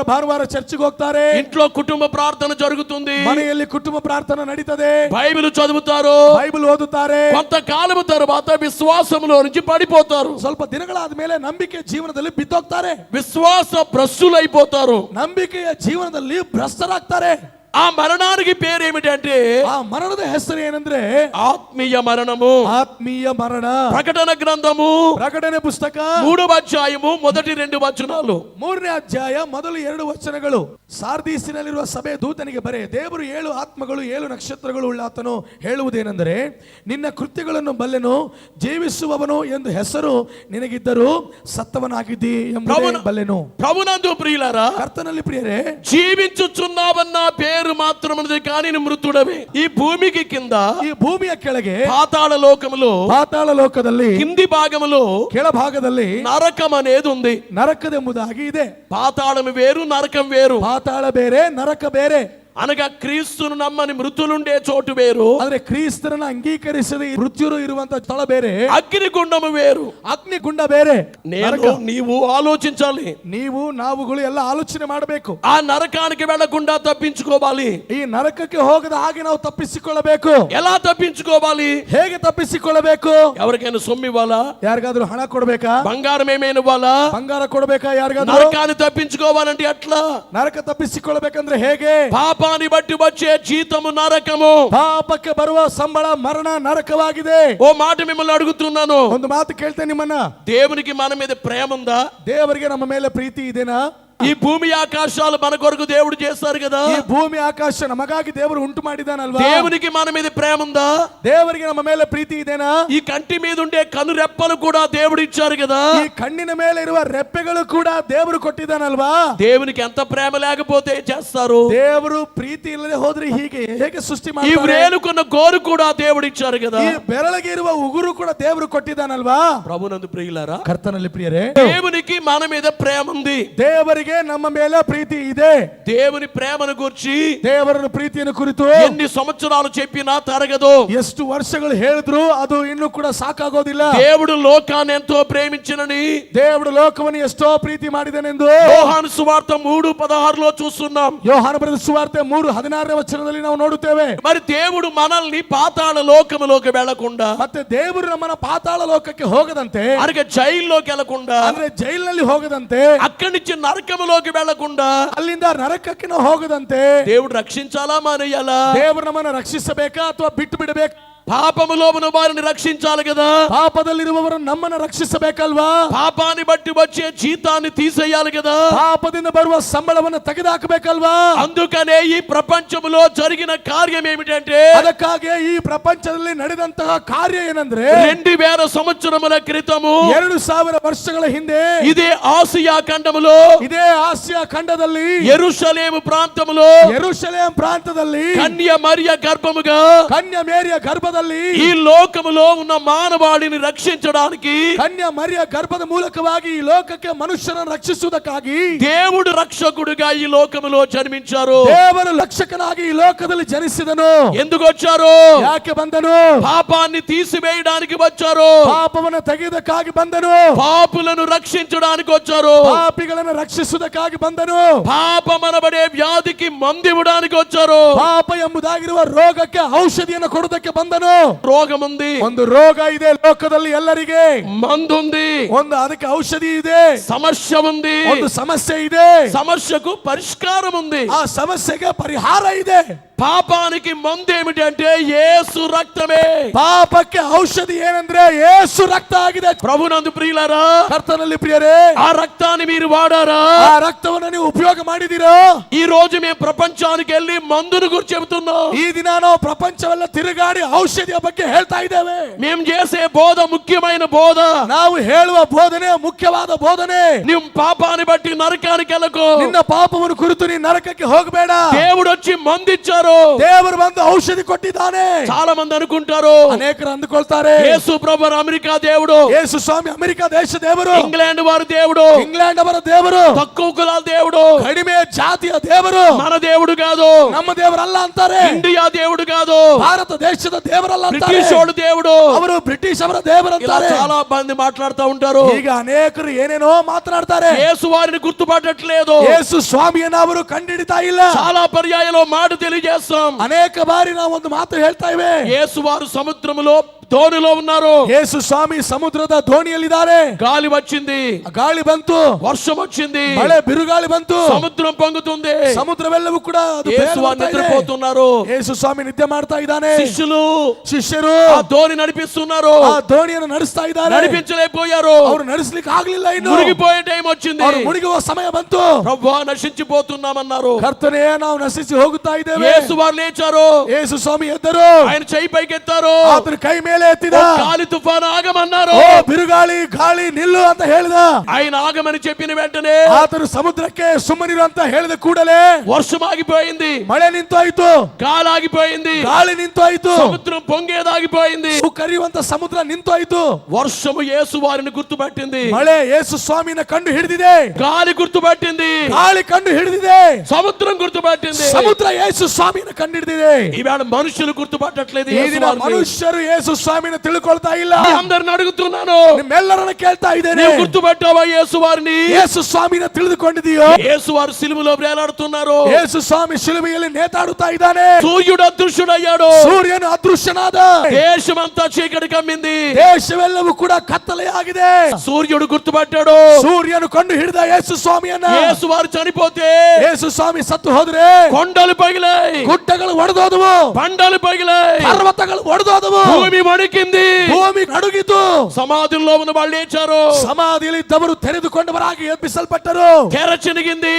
ಭಾನುವಾರ ಚರ್ಚಿಗೆ ಹೋಗ್ತಾರೆ, ఇంట్లో కుటుంబ ప్రార్థన జరుగుతుంది, ಮನೆಯಲ್ಲಿ ಕುಟುಂಬ ಪ್ರಾರ್ಥನೆ ನಡೀತದೆ, బైబిల్ చదువుతారు, ಬೈಬಲ್ ಓದುತ್ತಾರೆ. కొంతకాలం తర్వాత విశ్వాసంలో నుంచి పడిపోతారు, ಸ್ವಲ್ಪ ದಿನಗಳಾದ ಮೇಲೆ ನಂಬಿಕೆ ಜೀವನದಲ್ಲಿ ಬಿದ್ದೋಗ್ತಾರೆ, విశ్వాಸ భ్రష్టులైపోతారు, ನಂಬಿಕೆಯ ಜೀವನದಲ್ಲಿ ಭ್ರಷ್ಟರಾಗ್ತಾರೆ. ఆ మరణానికి పేరు ఏమిటంటే ಆ ಮರಣದ ಹೆಸರು ಏನಂದ್ರೆ ఆత్మీయ మరణము. ಆತ್ಮೀಯ ಮರಣ. ప్రకటన గ్రంథము ಪ್ರಕಟಣೆ ಪುಸ್ತಕ 3వ అధ్యాయము మొదటి 2 వచనాలు. 3ನೇ ಅಧ್ಯಾಯ ಮೊದಲು 2 ವಚನಗಳು. ಸಾರ್ದೀಸಿನಲ್ಲಿರುವ ಸಭೆ ದೂತನಿಗೆ ಬರೆ, ದೇವರು 7 ಆತ್ಮಗಳು 7 ನಕ್ಷತ್ರಗಳು ಉಳ್ಳಾತನು ಹೇಳುವುದೇನೆಂದರೆ, ನಿನ್ನ ಕೃತ್ಯಗಳನ್ನು ಬಲ್ಲೆನು, ಜೀವಿಸುವವನು ಎಂದು ಹೆಸರು ನಿನಗಿದ್ದರೂ ಸತ್ತವನಾಗಿದ್ದಿ ಎಂಬುದೇ ಬಲ್ಲೆನು. ప్రభునందు ప్రియులారా, ಕರ್ತನಲ್ಲಿ ಪ್ರಿಯರೇ, జీవించుచున్నావన్న పేరు మాత్రమే కానీ మృతుడవే. ఈ భూమికి కింద, ಈ ಭೂಮಿಯ ಕೆಳಗೆ పాతాళ లోకములో, ಪಾತಾಳ ಲೋಕದಲ್ಲಿ కింది భాగములో ಕೆಳಭಾಗದಲ್ಲಿ నరకం అనేది ఉంది. ನರಕದೆಂಬುದಾಗಿ ಇದೆ. పాతాళం వేరు, నరకం వేరు. ಪಾತಾಳ ಬೇರೆ, ನರಕ ಬೇರೆ. అనగా క్రీస్తును నమ్మని మృతులుండే చోటు వేరు, ಆದ್ರೆ ಕ್ರಿಸ್ತರನ್ನ ಅಂಗೀಕರಿಸದೆ ಮೃತ್ಯುರು ಇರುವಂತ ಸ್ಥಳ ಬೇರೆ, అగ్నిగుండము వేరు. ಅಗ್ನಿಗುಂಡ ಬೇರೆ. నేను నీవు ఆలోచించాలి, ನೀವು ನಾವುಗಳು ಎಲ್ಲ ಆಲೋಚನೆ ಮಾಡಬೇಕು. ఆ నరకానికి వెళ్లకుండా తప్పించుకోవాలి. ಈ ನರಕಕ್ಕೆ ಹೋಗದ ಹಾಗೆ ನಾವು ತಪ್ಪಿಸಿಕೊಳ್ಳಬೇಕು. ఎలా తప్పించుకోవాలి? ಹೇಗೆ ತಪ್ಪಿಸಿಕೊಳ್ಳಬೇಕು? ఎవరికైనా సొమ్ము ఇవ్వాలా? ಯಾರಿಗಾದ್ರೂ ಹಣ ಕೊಡ್ಬೇಕಾ? బంగారం ఏమైనా ఇవ్వాలా? ಬಂಗಾರ ಕೊಡ್ಬೇಕಾ? ಯಾರಿಗಾದ್ರೂ? నరకాన్ని తప్పించుకోవాలంటే ఎట్లా? ನರಕ ತಪ್ಪಿಸಿಕೊಳ್ಳಬೇಕಂದ್ರೆ ಹೇಗೆ? పాప పాపాన్ని బట్టి వచ్చే జీతము నరకము. ಪಾಪಕ್ಕೆ ಬರುವ ಸಂಬಳ ಮರಣ ನರಕವಾಗಿದೆ. ఓ మాట మిమ్మల్ని అడుగుతున్నాను, ಒಂದು ಮಾತು ಕೇಳ್ತೇನೆ ನಿಮ್ಮನ್ನ, దేవునికి మన మీద ప్రేమ ఉందా? ದೇವರಿಗೆ ನಮ್ಮ ಮೇಲೆ ಪ್ರೀತಿ ಇದೆನಾ? ఈ భూమి ఆకాశాలు మన కొరకు దేవుడు చేస్తారు కదా. ಈ ಭೂಮಿ ಆಕಾಶ ನಮಗಾಗಿ ದೇವರು ಉಂಟು ಮಾಡಿದಾನಲ್ವಾ? దేవునికి మన మీద ప్రేమ ఉందా? ದೇವರಿಗೆ ನಮ್ಮ ಮೇಲೆ ಪ್ರೀತಿ ಇದೆನಾ? ఈ కంటి మీద ఉండే కను రెప్పలు కూడా దేవుడు ఇచ్చారు కదా. ಈ ಕಣ್ಣಿನ ಮೇಲೆ ಇರುವ ರೆಪ್ಪೆಗಳು ಕೂಡ ದೇವರು ಕೊಟ್ಟಿದ್ದಾನಲ್ವಾ? దేవునికి ఎంత ప్రేమ లేకపోతే ఏం చేస్తారు? ದೇವರು ಪ್ರೀತಿ ಇಲ್ಲದೆ ಹೋದ್ರೆ ಹೀಗೆ ಹೇಗೆ ಸೃಷ್ಟಿ ఈ ಮಾಡ್ತಾರೆ? వ్రేలుకున్న గోరు కూడా దేవుడు ఇచ్చారు కదా. ಈ ಬೆರಳಿಗೆ ಇರುವ ಉಗುರು ಕೂಡ ದೇವರು ಕೊಟ್ಟಿದ್ದಾನಲ್ವಾ? ప్రభునందు ప్రియులారా, ಕರ್ತನಲ್ಲಿ ಪ್ರಿಯರೇ, దేవునికి మన మీద ప్రేమ ఉంది. ದೇವರಿಗೆ ನಮ್ಮ ಮೇಲೆ ಪ್ರೀತಿ ಇದೆ. దేవుని ప్రేమను గురించి ದೇವರ ಪ್ರೀತಿಯನ್ನು ಕುರಿತು ఎన్ని సంవత్సరాలు చెప్పినా తరగదు. ಎಷ್ಟು ವರ್ಷಗಳು ಹೇಳಿದ್ರು ಅದು ಇನ್ನೂ ಕೂಡ ಸಾಕಾಗೋದಿಲ್ಲ. దేవుడు లోకాన్ని ఎంతో ప్రేమించినని ದೇವರು ಲೋಕವನ್ನು ಎಷ್ಟೋ ಪ್ರೀತಿ ಮಾಡಿದನೆಂದು యోహాను సువార్త 3:16 చూస్తున్నాం. ಯೋಹಾನ ಬರೆದ ಸುವಾರ್ತೆ 3:16 ವಚನದಲ್ಲಿ ನಾವು ನೋಡುತ್ತೇವೆ. మరి దేవుడు మనల్ని పాతాళ లోకములోకి వెళ్లకుండా, ಮತ್ತೆ ದೇವರು ನಮ್ಮನ್ನ ಪಾತಾಳ ಲೋಕಕ್ಕೆ ಹೋಗದಂತೆ, అనగా జైల్లోకి వెళ్లకుండా, ಅಂದ್ರೆ ಜೈಲಿನಲ್ಲಿ ಹೋಗದಂತೆ, అక్కడి నుంచి నరకములోకి వెళ్లకుండా, ಅಲ್ಲಿಂದ ನರಕಕ್ಕೆ ನಾವು ಹೋಗದಂತೆ దేవుడు రక్షించాలా మానేయాలా? ದೇವರು ನಮ್ಮನ್ನ ರಕ್ಷಿಸಬೇಕಾ ಅಥವಾ ಬಿಟ್ಟು ಬಿಡಬೇಕು? పాపములో ఉన్న వారిని రక్షించాలి కదా. ಪಾಪದಲ್ಲಿರುವವರು ನಮ್ಮನ್ನ ರಕ್ಷಿಸಬೇಕಲ್ವಾ? పాపాన్ని బట్టి వచ్చే జీతాన్ని తీసేయాలి కదా. ಪಾಪದಿಂದ ಬರುವ ಸಂಬಳವನ್ನು ತೆಗೆದುಹಾಕಬೇಕಲ್ವಾ? అందుకనే ఈ ప్రపంచములో జరిగిన కార్యం ఏమిటంటే, ಅದಕ್ಕಾಗಿ ಈ ಪ್ರಪಂಚದಲ್ಲಿ ನಡೆದಂತಹ ಕಾರ್ಯ ಏನಂದ್ರೆ 2000 సంవత్సరముల క్రితము 2000 ವರ್ಷಗಳ ಹಿಂದೆ ఇదే ఆసియా ఖండములో, ಇದೇ ಆಸಿಯಾ ಖಂಡದಲ್ಲಿ యెరూషలేము ప్రాంతములో ಯೆರೂಷಲೇಮ್ ಪ್ರಾಂತದಲ್ಲಿ కన్య మరియ గర్భముగా ಕನ್ಯಾ ಮೇರಿಯ ಗರ್ಭದಲ್ಲಿ ఈ లోకములో ఉన్న మానవాళిని రక్షించడానికి, ಕನ್ಯಾ ಮರಿಯ ಗರ್ಭದ ಮೂಲಕವಾಗಿ ಈ ಲೋಕಕ್ಕೆ ಮನುಷ್ಯರನ್ನು ರಕ್ಷಿಸುವುದಕ್ಕಾಗಿ దేవుడు రక్షకుడుగా ఈ లోకములో జన్మించారు. ದೇವರು ರಕ್ಷಕನಾಗಿ ಈ ಲೋಕದಲ್ಲಿ ಜನಿಸಿದನು. ఎందుకు వచ్చారు? ಯಾಕೆ ಬಂದನು? పాపాన్ని తీసివేయడానికి వచ్చారు. ಪಾಪವನ್ನು ತೆಗೆಯುವುದಕ್ಕಾಗಿ ಬಂದನು. పాపులను రక్షించడానికి వచ్చారు. ಪಾಪಿಗಳನ್ನು ರಕ್ಷಿಸುವುದಕ್ಕಾಗಿ ಬಂದನು. పాపమనబడే వ్యాధికి మందు ఇవ్వడానికి వచ్చారు. ಪಾಪ ಎಂಬುದಾಗಿರುವ ರೋಗಕ್ಕೆ ಔಷಧಿಯನ್ನು ಕೊಡುವುದಕ್ಕೆ ಬಂದನು. రోగం ఉంది, ಒಂದು ರೋಗ ಇದೆ ಲೋಕದಲ್ಲಿ ಎಲ್ಲರಿಗೆ, మందు ఉంది, ಒಂದು ಅದಕ್ಕೆ ಔಷಧಿ ಇದೆ, సమస్య ఉంది, ಒಂದು ಸಮಸ್ಯೆ ಇದೆ, సమస్యకు పరిష్కారం ఉంది. ಆ ಸಮಸ್ಯೆಗೆ ಪರಿಹಾರ ಇದೆ. పాపానికి మందు ఏమిటంటే యేసు రక్తమే. ಪಾಪಕ್ಕೆ ಔಷಧಿ ಏನಂದ್ರೆ ಯೇಸು ರಕ್ತ ಆಗಿದೆ. ప్రభునందు ప్రియులారా, ಕರ್ತನಲ್ಲಿ ಪ್ರಿಯರೇ, ఆ రక్తాన్ని మీరు వాడారా? ಆ ರಕ್ತವನ್ನು ನೀವು ಉಪಯೋಗ ಮಾಡಿದಿರೋ? ఈ రోజు మేము ప్రపంచానికి వెళ్ళి మందును గురించి చెబుతున్నాం. ಈ ದಿನ ನಾವು ಪ್ರಪಂಚವೆಲ್ಲ ತಿರುಗಾಡಿ ಔಷಧಿಯ ಬಗ್ಗೆ ಹೇಳ್ತಾ ಇದ್ದೇವೆ. మేము చేసే బోధ ముఖ్యమైన బోధ. ನಾವು ಹೇಳುವ ಬೋಧನೆ ಮುಖ್ಯವಾದ ಬೋಧನೆ. నువ్వు పాపాన్ని బట్టి నరకానికి వెళ్ళకు. ನಿನ್ನ ಪಾಪವನ್ನು ಕುರಿತು ನೀನು ನರಕಕ್ಕೆ ಹೋಗಬೇಡ. దేవుడు వచ్చి మందిచ్చారు. ದೇವರು ಬಂದು ಔಷಧಿ ಕೊಟ್ಟಿದ್ದಾನೆ. చాలా మంది అనుకుంటారు, ಅನೇಕರು ಅಂದುಕೊಳ್ತಾರೆ యేసు ప్రభు అమెరికా దేవుడు, ಯೇಸು ಸ್ವಾಮಿ ಅಮೆರಿಕ ದೇಶ ದೇವರು, ఇంగ్లాండ్ వారి దేవుడు, ಇಂಗ್ಲೆಂಡ್ ಅವರ ದೇವರು, తక్కువ కులాల దేవుడు, ಕಡಿಮೆ ಜಾತಿಯ ದೇವರು, మన దేవుడు కాదు, ನಮ್ಮ ದೇವರಲ್ಲ ಅಂತಾರೆ. ఇండియా దేవుడు కాదు, ಭಾರತ ದೇಶದ ದೇವರಲ್ಲ ಅಂತಾರೆ. బ్రిటిష్ వాడు దేవుడు. ಅವರು ಬ್ರಿಟಿಷ್ ಅವರ ఇలా ದೇವರಂತಾರೆ. చాలా మంది మాట్లాడుతూ ఉంటారు. ಈಗ ಅನೇಕರು ಏನೇನೋ ಮಾತನಾಡ್ತಾರೆ. యేసు వారిని గుర్తుపట్టట్లేదు. ಯೇಸು ಸ್ವಾಮಿಯನ್ನು ಅವರು ಕಂಡಿಡಿತಾ ಇಲ್ಲ. చాలా పర్యాయంలో మాట తెలియజేస్తాం. ಅನೇಕ ಬಾರಿ ನಾವು ಒಂದು ಮಾತು ಹೇಳ್ತಾ ಇವೆ. యేసు వారు సముద్రములో ధోనిలో ఉన్నారు. ಯೇಸು ಸ್ವಾಮಿ ಸಮುದ್ರದ ದೋಣಿಯಲ್ಲಿದ್ದಾರೆ. గాలి వచ్చింది, ಗಾಳಿ ಬಂತು, వర్షం వచ్చింది, ಮಳೆ ಬಿರುಗಾಳಿ ಬಂತು, సముద్రం పొంగుతుంది. ಸಮುದ್ರವೆಲ್ಲವೂ ಕೂಡ ಅದು యేసు వారు ಬೇರೆ ಬರ್ತಾ ಇದೆ. నిద్రపోతున్నారు. ಯೇಸು ಸ್ವಾಮಿ ನಿದ್ದೆ ಮಾಡ್ತಾ ಇದ್ದಾನೆ. ಶಿಷ್ಯರು ఆ ధోని నడిపిస్తున్నారు. ಆ ದೋಣಿಯನ್ನು ನಡೆಸ್ತಾ ಇದ್ದಾರೆ. నడిపించలేకపోయారు. ಅವರು ನಡೆಸಲಿಕ್ಕೆ ಆಗ್ಲಿಲ್ಲ. ಇನ್ನು మునిగిపోయే టైం వచ్చింది. ಅವರು ಮುಳುಗುವ ಸಮಯ ಬಂತು. ప్రభువా నశించిపోతున్నామన్నారు. ಕರ್ತನೇ, ನಾವು ನಶಿಸಿ ಹೋಗುತ್ತಾ ಇದ್ದೇವೆ. యేసు వారు లేచారు. ಯೇಸು ಸ್ವಾಮಿ ಎದ್ದರು. ఆయన చెయ్యి పైకెత్తారు. ಆತನ ಕೈ ಮೇಲೆ ಎತ್ತಿದ. గాలి తుఫాను ఆగమన్నారు. ಓ ಬಿರುಗಾಳಿ, ಗಾಳಿ ನಿಲ್ಲು ಅಂತ ಹೇಳಿದ. ఆయన ఆగమని చెప్పిన వెంటనే ಆತನು ಸಮುದ್ರಕ್ಕೆ ಸುಮ್ಮನಿರು ಅಂತ ಹೇಳಿದ ಕೂಡಲೇ వర్షం ఆగిపోయింది, ಮಳೆ ನಿಂತೋಯ್ತು, గాలి ఆగిపోయింది, ಗಾಳಿ ನಿಂತೋಯ್ತು, సముద్రం పొంగేదాగిపోయింది. ಕರೆಯುವಂತ ಸಮುದ್ರ ನಿಂತೋಯ್ತು. వర్షము యేసు వారిని గుర్తుపట్టింది. ಮಳೆ ಯೇಸು ಸ್ವಾಮಿನ ಕಂಡು ಹಿಡಿದಿದೆ. గాలి గుర్తుపట్టింది. ಗಾಳಿ ಕಂಡು ಹಿಡಿದಿದೆ. సముద్రం గుర్తుపట్టింది. ಸಮುದ್ರ ಯೇಸು ಸ್ವಾಮಿನ ಕಂಡು ಹಿಡಿದಿದೆ. ఈవేళ మనుషులు గుర్తుపట్టట్లేదు. ಈ యేసు ದಿನ వారిని. ಮನುಷ್ಯರು ಯೇಸು స్వామిని తిಳುಕೊಳ್ತಾ ಇಲ್ಲ. అందరిని అడుగుతున్నాను, ನಿಮ್ಮೆಲ್ಲರನ್ನು ಕೇಳ್ತಾ ಇದ್ದೇನೆ, నీవు గుర్తుపట్టావా యేసు వారిని? ಯೇಸು ಸ್ವಾಮಿನ ತಿಳಿದುಕೊಂಡಿದೆಯೋ? యేసు వారు సిలువలో వేలాడుతున్నారు. ಯೇಸು ಸ್ವಾಮಿ ಶಿಲುಬೆಯಲ್ಲಿ ನೇತಾಡುತ್ತಾ ಇದ್ದಾನೆ. సూర్యుడు అదృశ్యుడయ్యాడు. ಸೂರ್ಯನು ಅದೃಶ್ಯನಾದ. దేశమంతా చీకటి కమ్మింది. ದೇಶವೆಲ್ಲವೂ ಕೂಡ ಕತ್ತಲೆಯಾಗಿದೆ. సూర్యుడు గుర్తుపట్టాడు. ಸೂರ್ಯನು ಕಂಡು ಹಿಡಿದ ಯೇಸು ಸ್ವಾಮಿಯನ್ನ. యేసు వారు చనిపోతే ಯೇಸು ಸ್ವಾಮಿ ಸತ್ತು ಹೋದ್ರೆ కొండలు పగిలాయి, ಗುಡ್ಡಗಳು ಒಡೆದೋದವು, బండలు పగిలాయి, ಪರ್ವತಗಳು ಒಡೆದೋದವು, భూమి వణికింది, ಭೂಮಿ ನಡುಗಿತು. సమాధుల్లో ఉన్న వాళ్ళు లేచారు. ಸಮಾಧಿಯಲ್ಲಿ ಇದ್ದವರು ತೆರೆದುಕೊಂಡವರಾಗಿ ಎಬ್ಬಿಸಲ್ಪಟ್ಟರು. తెర చినిగింది.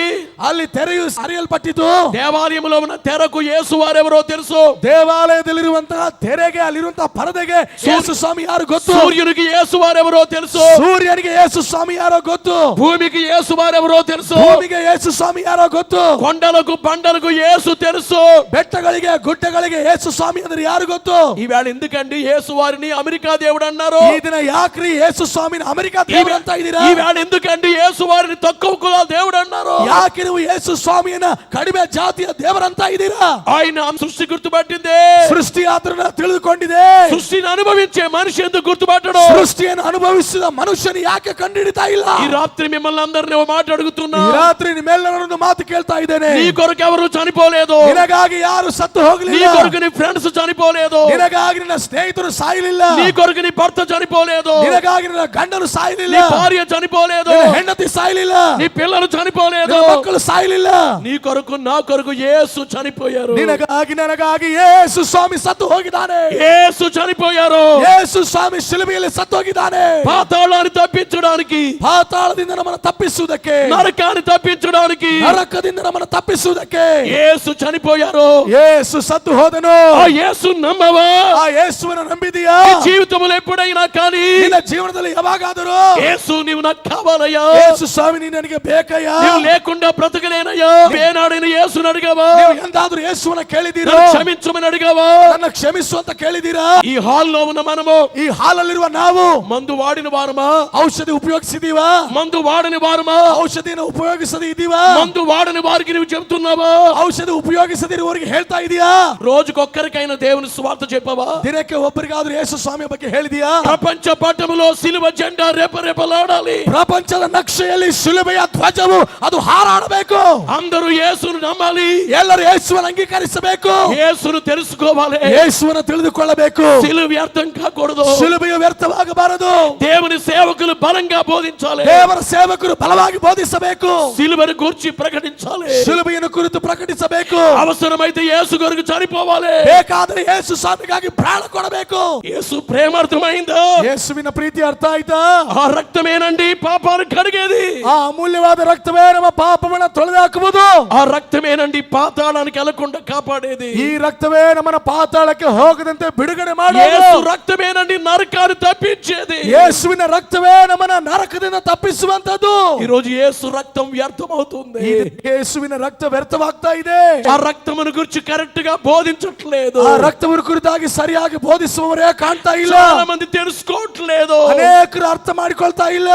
ಅಲ್ಲಿ ತೆರೆಯು ಹರಿಯಲ್ಪಟ್ಟಿತು. దేవాలయంలో ఉన్న తెరకు యేసు వారెవరో తెలుసు. ದೇವಾಲಯದಲ್ಲಿರುವಂತಹ ತೆರೆಗೆ, ಅಲ್ಲಿರುವಂತಹ ಪರದೆಗೆ ಯೇಸು ಸ್ವಾಮಿ ಯಾರು ಗೊತ್ತು. సూర్యునికి యేసు వారెవరో తెలుసు. ಸೂರ್ಯನಿಗೆ ಯೇಸು ಸ್ವಾಮಿ ಯಾರೋ ಗೊತ್ತು. భూమికి యేసు వారెవరో తెలుసు. ಭೂಮಿಗೆ ಯೇಸು ಸ್ವಾಮಿ ಯಾರೋ ಗೊತ್ತು. కొండలకు బండలకు యేసు తెలుసు. ಬೆಟ್ಟಗಳಿಗೆ ಗುಡ್ಡಗಳಿಗೆ ಯೇಸು ಸ್ವಾಮಿ ಅಂದ್ರೆ ಯಾರು ಗೊತ್ತು. ఈవేళ ఎందుకండి యేసు వారిని అమెరికా దేవుడు అన్నారు? ಈ ದಿನ ಯಾಕ್ರಿ ಯೇಸು ಸ್ವಾಮಿನ ಅಮೆರಿಕ ದೇವರು ಅಂತ ಇದ್ದೀರಾ? ఈవేళ ఎందుకండి యేసు వారిని తక్కువ కుల దేవుడు అన్నారు? ಯಾಕೆ ನೀವು ಯೇಸು ಸ್ವಾಮಿಯನ್ನ ಕಡಿಮೆ ಜಾತಿಯ ದೇವರಂತ ಇದ್ದೀರಾ? ఆయన సృష్టి గుర్తుపట్టిందే. ಸೃಷ್ಟಿ ಆತನ ತಿಳಿದುಕೊಂಡಿದೆ. సృష్టిని అనుభవించే మనిషి ఎందుకు గుర్తుపట్టడు? ಸೃಷ್ಟಿಯನ್ನು ಅನುಭವಿಸಿದ ಮನುಷ್ಯನು ಯಾಕೆ ಕಂಡುಹಿಡಿತಾ ಇಲ್ಲ? ఈ రాత్రి మిమ్మల్ని అందరినీ ఒక మాట అడుగుతున్నా. ಈ ರಾತ್ರಿ ನಿಮ್ಮೆಲ್ಲರನ್ನು ಮಾತು ಕೇಳ್ತಾ ಇದ್ದೇನೆ. నీ కొరకు ఎవరు చనిపోలేదు. ನಿನಗಾಗಿ ಯಾರು ಸತ್ತು నీ ಹೋಗಲಿಲ್ಲ. కొరకు నీ ఫ్రెండ్స్ చనిపోలేదు. ನಿನಗಾಗಿ ನಿನ್ನ ಸ್ನೇಹಿತರು ಸಾಯಲಿಲ್ಲ. నీ కొరకు నీ భర్త చనిపోలేదు. ನಿನಗಾಗಿ ನಿನ್ನ ಗಂಡನು ಸಾಯಲಿಲ್ಲ. నీ భార్య చనిపోలేదు. ನಿನ್ನ ಹೆಂಡತಿ ಸಾಯಲಿಲ್ಲ. నీ పిల్లలు చనిపోలేదు. ನಿನ್ನ ಮಕ್ಕಳು ಸಾಯಲಿಲ್ಲ. నీ కొరకు నా కొరకు యేసు చనిపోయారు. ನಿನಗಾಗಿ ನನಗಾಗಿ ಯೇಸು ಸ್ವಾಮಿ ಸತ್ತು ಹೋಗಿದ್ದಾನೆ. యేసు చనిపోయారు. ಯೇಸು ಸ್ವಾಮಿ ಶಿಲುಬೆಯಲ್ಲಿ ಸತ್ತು ಹೋಗಿದ್ದಾನೆ. పాతాళాన్ని తప్పించడానికి, ಪಾತಾಳದಿಂದ ನಮ್ಮನ್ನು ತಪ್ಪಿಸುವುದಕ್ಕೆ, నరకాన్ని తప్పించడానికి ನರಕದಿಂದ ನಮ್ಮನ್ನು ತಪ್ಪಿಸುವುದಕ್ಕೆ యేసు చనిపోయారు. ಯೇಸು ಸತ್ತು ಹೋದನು. ఆ యేసు నమ్మవా? ಆ ಯೇಸುವನ್ನು ನಂಬಿದೀಯಾ? నీ జీవితంలో ఎప్పుడైనా కానీ ನಿನ್ನ ಜೀವನದಲ್ಲಿ ಯಾವಾಗಾದರೂ యేసు నీవు నాకు కావాలయ్యా, ಯೇಸು ಸ್ವಾಮಿ ನೀನು ನನಗೆ ಬೇಕಯ್ಯಾ, నీవు లేకుండా బ్రతకలేనయ్యా, ఏనాడైనా యేసుని అడిగావా? ನೀವು ಎಂದಾದ್ರೂ ಯೇಸುವನ್ನ ಕೇಳಿದ್ದೀರಾ? నన్ను క్షమించమని అడిగావా? ನನ್ನ ಕ್ಷಮಿಸು ಅಂತ ಕೇಳಿದ್ದೀರಾ? ఈ హాల్లో ఉన్న మనము ಈ ಹಾಲಲ್ಲಿರುವ ನಾವು మందు వాడిన వారమా? ಔಷಧಿ ಉಪಯೋಗಿಸಿದೀವಾ? మందు వాడని వారమా? ಔಷಧಿಯನ್ನು ಉಪಯೋಗಿಸದೇ ಇದೀವಾ? మందు వాడని వారికి నువ్వు చెబుతున్నావా? ಔಷಧಿ ಉಪಯೋಗಿಸದಿರುವವರಿಗೆ ಹೇಳ್ತಾ ಇದೀಯಾ? రోజుకొక్కరికైనా దేవుని సువార్త చెప్పవా? ದಿನಕ್ಕೆ ಒಬ್ಬರಿಗಾದ್ರೂ ಯೇಸು ಸ್ವಾಮಿಯ ಬಗ್ಗೆ ಹೇಳಿದೀಯಾ? ప్రపంచ పట్టణంలో సిలువ జెండా రేపరేపలాడాలి. ಪ್ರಪಂಚದ ನಕ್ಷೆಯಲ್ಲಿ ಶಿಲುಬೆಯ ಧ್ವಜವು ಅದು ಹಾರಾಡಬೇಕು. అందరూ యేసును నమ్మాలి. ಎಲ್ಲರೂ ಯೇಸುವನ್ನು ಅಂಗೀಕರಿಸಬೇಕು. యేసును తెలుసుకోవాలి. ಯೇಸುವನ್ನು ತಿಳಿದುಕೊಳ್ಳಬೇಕು. సిలువ వ్యర్థం కాకూడదు. ಶಿಲುಬೆಯು ವ್ಯರ್ಥವಾಗಬಾರದು. దేవుని సేవకులు బలంగా బోధించాలి. ದೇವರ ಸೇವಕರು ಬಲವಾಗಿ ಬೋಧಿಸಬೇಕು. సిలువను గూర్చి ప్రకటించాలి. ಶಿಲುಬೆಯನ್ನು ಕುರಿತು ಪ್ರಕಟಿಸಬೇಕು. అవసరమైతే యేసు కొరకు చనిపోవాలి. ಬೇಕಾದರೆ ಯೇಸು ಸ್ವಾಮಿಗಾಗಿ ಪ್ರಾಣ ಕೊಡಬೇಕು. యేసు ప్రేమ అర్థమైందా? ಯೇಸುವಿನ ಪ್ರೀತಿ ಅರ್ಥ ಆಯ್ತಾ? ఆ రక్తమేనండి పాపాలను కడిగేది. ಆ ಅಮೂಲ್ಯವಾದ ರಕ್ತವೇ ನಮ್ಮ ಪಾಪವನ್ನು ತೊಳೆದು ಹಾಕುವುದು. ఆ రక్తమేనండి పాతాళానికి వెళ్లకుండా కాపాడేది. ಈ ರಕ್ತವೇ ನಮ್ಮನ್ನ ಪಾತಾಳಕ್ಕೆ ಹೋಗದಂತೆ ಬಿಡುಗಡೆ ಮಾಡುವುದು. యేసు రక్తమేనండి నరకాన్ని తప్పించేది. ಯೇಸುವಿನ ರಕ್ತವೇ ನಮ್ಮನ್ನ ನರಕದಿಂದ ತಪ್ಪಿಸುವಂತದ್ದು. ఈ రోజు యేసు రక్తం వ్యర్థమవుతుంది. ಈ ಯೇಸುವಿನ ರಕ್ತ ವ್ಯರ್ಥವಾಗ್ತಾ ಇದೆ. ఆ రక్తమును గురించి కరెక్ట్ గా బోధించట్లేదు. ಆ ರಕ್ತವನ್ನು ಕುರಿತಾಗಿ ಸರಿಯಾಗಿ ಬೋಧಿಸುವವರೇ ಕಾಣ್ತಾ ಇಲ್ಲ. చాలా మంది తెలుసుకోవట్లేదు. ಅನೇಕರು ಅರ್ಥ ಮಾಡಿಕೊಳ್ತಾ ಇಲ್ಲ.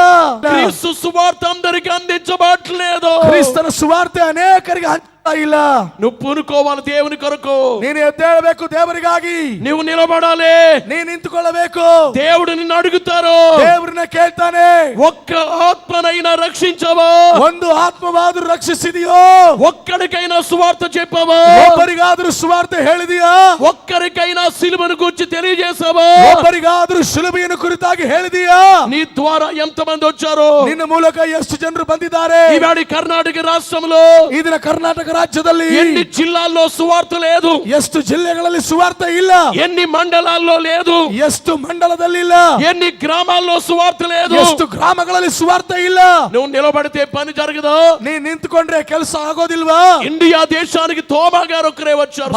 క్రీస్తు సువార్త అందరికి అందించబడట్లేదు. ಕ್ರಿಸ್ತನ ಸುವಾರ್ತೆ ಅನೇಕರಿಗೆ ಹಂಚ್ತಾ ಇಲ್ಲ. నువ్వు పూనుకోవాలి దేవుని కొరకు. ನೀನು ಎದ್ದೇಳಬೇಕು ದೇವರಿಗಾಗಿ. నువ్వు నిలబడాలి. ನೀನು ನಿಂತುಕೊಳ್ಳಬೇಕು. దేవుడు నిన్ను అడుగుతారు, ದೇವರನ್ನ ಕೇಳ್ತಾನೆ, ఒక్క ఆత్మనైనా రక్షించవా? ಒಂದು ಆತ್ಮವಾದರೂ ರಕ್ಷಿಸಿದೆಯೋ? ఒక్కడికైనా సువార్త చెప్పవా? ಒಬ್ಬರಿಗಾದರೂ ಸುವಾರ್ತೆ ಹೇಳಿದೆಯಾ? ఒక్కరికైనా సిలువను గురించి తెలియజేసావా? ಒಬ್ಬರಿಗಾದರೂ ಶಿಲುಬೆಯನ್ನು ಕುರಿತಾಗಿ ಹೇಳಿದೆಯಾ? నీ ద్వారా ఎంతమంది వచ్చారు? ನಿನ್ನ ಮೂಲಕ ಎಷ್ಟು ಜನರು ಬಂದಿದ್ದಾರೆ? ఈవేళ కర్ణాటక రాష్ట్రంలో ಈ ದಿನ ಕರ್ನಾಟಕ ರಾಜ್ಯದಲ್ಲಿ ఎన్ని జిల్లాల్లో సువార్త లేదు? ಎಷ್ಟು ಜಿಲ್ಲೆಗಳಲ್ಲಿ ಸುವಾರ್ತೆ ಇಲ್ಲ? ఎన్ని మండలాల్లో లేదు? ಎಷ್ಟು ಮಂಡಲದಲ್ಲಿ ಇಲ್ಲ? ఎన్ని గ్రామాల్లో సువార్త లేదు? ಎಷ್ಟು ಗ್ರಾಮಗಳಲ್ಲಿ ಸುವಾರ್ತೆ ಇಲ್ಲ? నువ్వు నిలబడితే పని జరగదు. ನೀ ನಿಂತುಕೊಂಡ್ರೆ ಕೆಲಸ ಆಗೋದಿಲ್ವಾ? ఇండియా దేశానికి తోమా గారు ఒక్కరే వచ్చారు.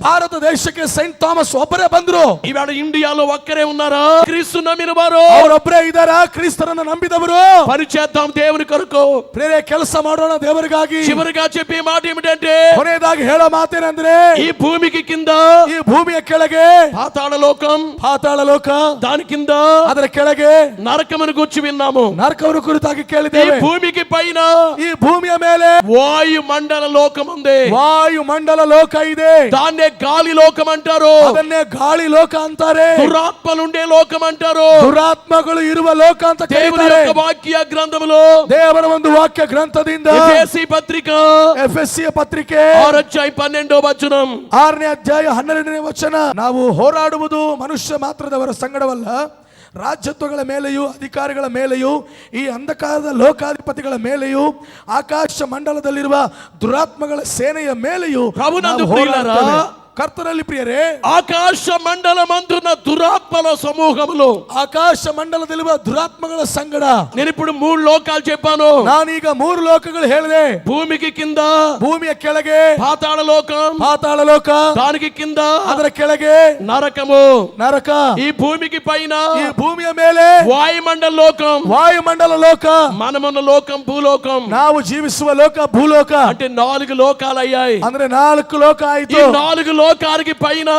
ಭಾರತ ದೇಶಕ್ಕೆ ಸೈಂಟ್ ಥಾಮಸ್ ಒಬ್ಬರೇ ಬಂದ್ರು. ఈవేళ ఇండియాలో ఒక్కరే ఉన్నారా? క్రీస్తు నమ్మిన వారు ಅವರೊಬ್ಬರೇ ಇದ್ದಾರಾ? ಕ್ರಿಸ್ತರನ್ನು ನಂಬಿದವರು. పని చేద్దాం దేవుని కొరకు. ಪ್ರೇರೆ ಕೆಲಸ ಮಾಡೋಣ ದೇವರಿಗಾಗಿ. చివరిగా చెప్పి చెప్పే మాట ఏమిటంటే ಕೊನೆಯದಾಗಿ ಹೇಳೋ ಮಾತೇನೆಂದ್ರೆ ఈ భూమికి కింద ಈ ಭೂಮಿಯ ಕೆಳಗೆ పాతాళ లోకం, ಪಾತಾಳ ಲೋಕ, దాని కింద ಅದರ ಕೆಳಗೆ నరకమును గురించి విన్నాము. ನರಕವನ್ನು ಕುರಿತಾಗಿ ఈ ಕೇಳಿದ್ದೇವೆ. భూమికి పైన ಈ ಭೂಮಿಯ ಮೇಲೆ వాయు మండల లోకం ఉంది. ವಾಯು ಮಂಡಲ ಲೋಕ ಇದೆ. దాన్నే గాలి లోకం అంటారు. ಅದನ್ನೇ ಗಾಳಿ ಲೋಕ ಅಂತಾರೆ. దురాత్మలుండే లోకం అంటారు. ದುರಾತ್ಮಗಳು ಇರುವ ಲೋಕ ಅಂತ దేవుని ಕರೀತಾರೆ. యొక్క వాక్య గ్రంథములో ದೇವರ ಒಂದು ವಾಕ್ಯ ಗ್ರಂಥದಿಂದ ఎఫెసీ పత్రిక ಎಫೆಸಿಯ ಪತ್ರಿಕೆ 6:12 6ನೇ ಅಧ್ಯಾಯ 12ನೇ ವಚನ. ನಾವು ಹೋರಾಡುವುದು ಮನುಷ್ಯ ಮಾತ್ರದವರ ಸಂಗಡವಲ್ಲ, ರಾಜ್ಯತ್ವಗಳ ಮೇಲೆಯೂ ಅಧಿಕಾರಿಗಳ ಮೇಲೆಯೂ ಈ ಅಂಧಕಾರದ ಲೋಕಾಧಿಪತಿಗಳ ಮೇಲೆಯೂ ಆಕಾಶ ಮಂಡಲದಲ್ಲಿರುವ ದುರಾತ್ಮಗಳ ಸೇನೆಯ ಮೇಲೆಯೂ ప్రభునందు ನಾವು ప్రియులారా, ಹೋರಾಡುತ್ತೇವೆ. ಕರ್ತನಲ್ಲಿ ಪ್ರಿಯರೇ, ఆకాశ మండలమందున్న దురాత్మల సమూహములో ಆಕಾಶ ಮಂಡಲದಲ್ಲಿರುವ ದುರಾತ್ಮಗಳ ಸಂಗಡ నేను ఇప్పుడు 3 లోకాలు చెప్పాను. ನಾನೀಗ 3 ಲೋಕಗಳು ಹೇಳಿದೆ. భూమికి కింద ಭೂಮಿಯ ಕೆಳಗೆ పాతాళ లోకం, ಪಾತಾಳ ಲೋಕ, దానికి కింద ಅದರ ಕೆಳಗೆ నరకము, ನರಕ, ఈ భూమికి పైన ಈ ಭೂಮಿಯ ಮೇಲೆ వాయుమండల లోకం. ವಾಯುಮಂಡಲ ಲೋಕ, మనమున్న లోకం భూలోకం. ನಾವು ಜೀವಿಸುವ ಲೋಕ ಭೂಲೋಕ. అంటే 4 లోకాలు అయ్యాయి. ಅಂದ್ರೆ 4 ಲೋಕ ఈ ಆಯ್ತು. 4 లోకానికి పైన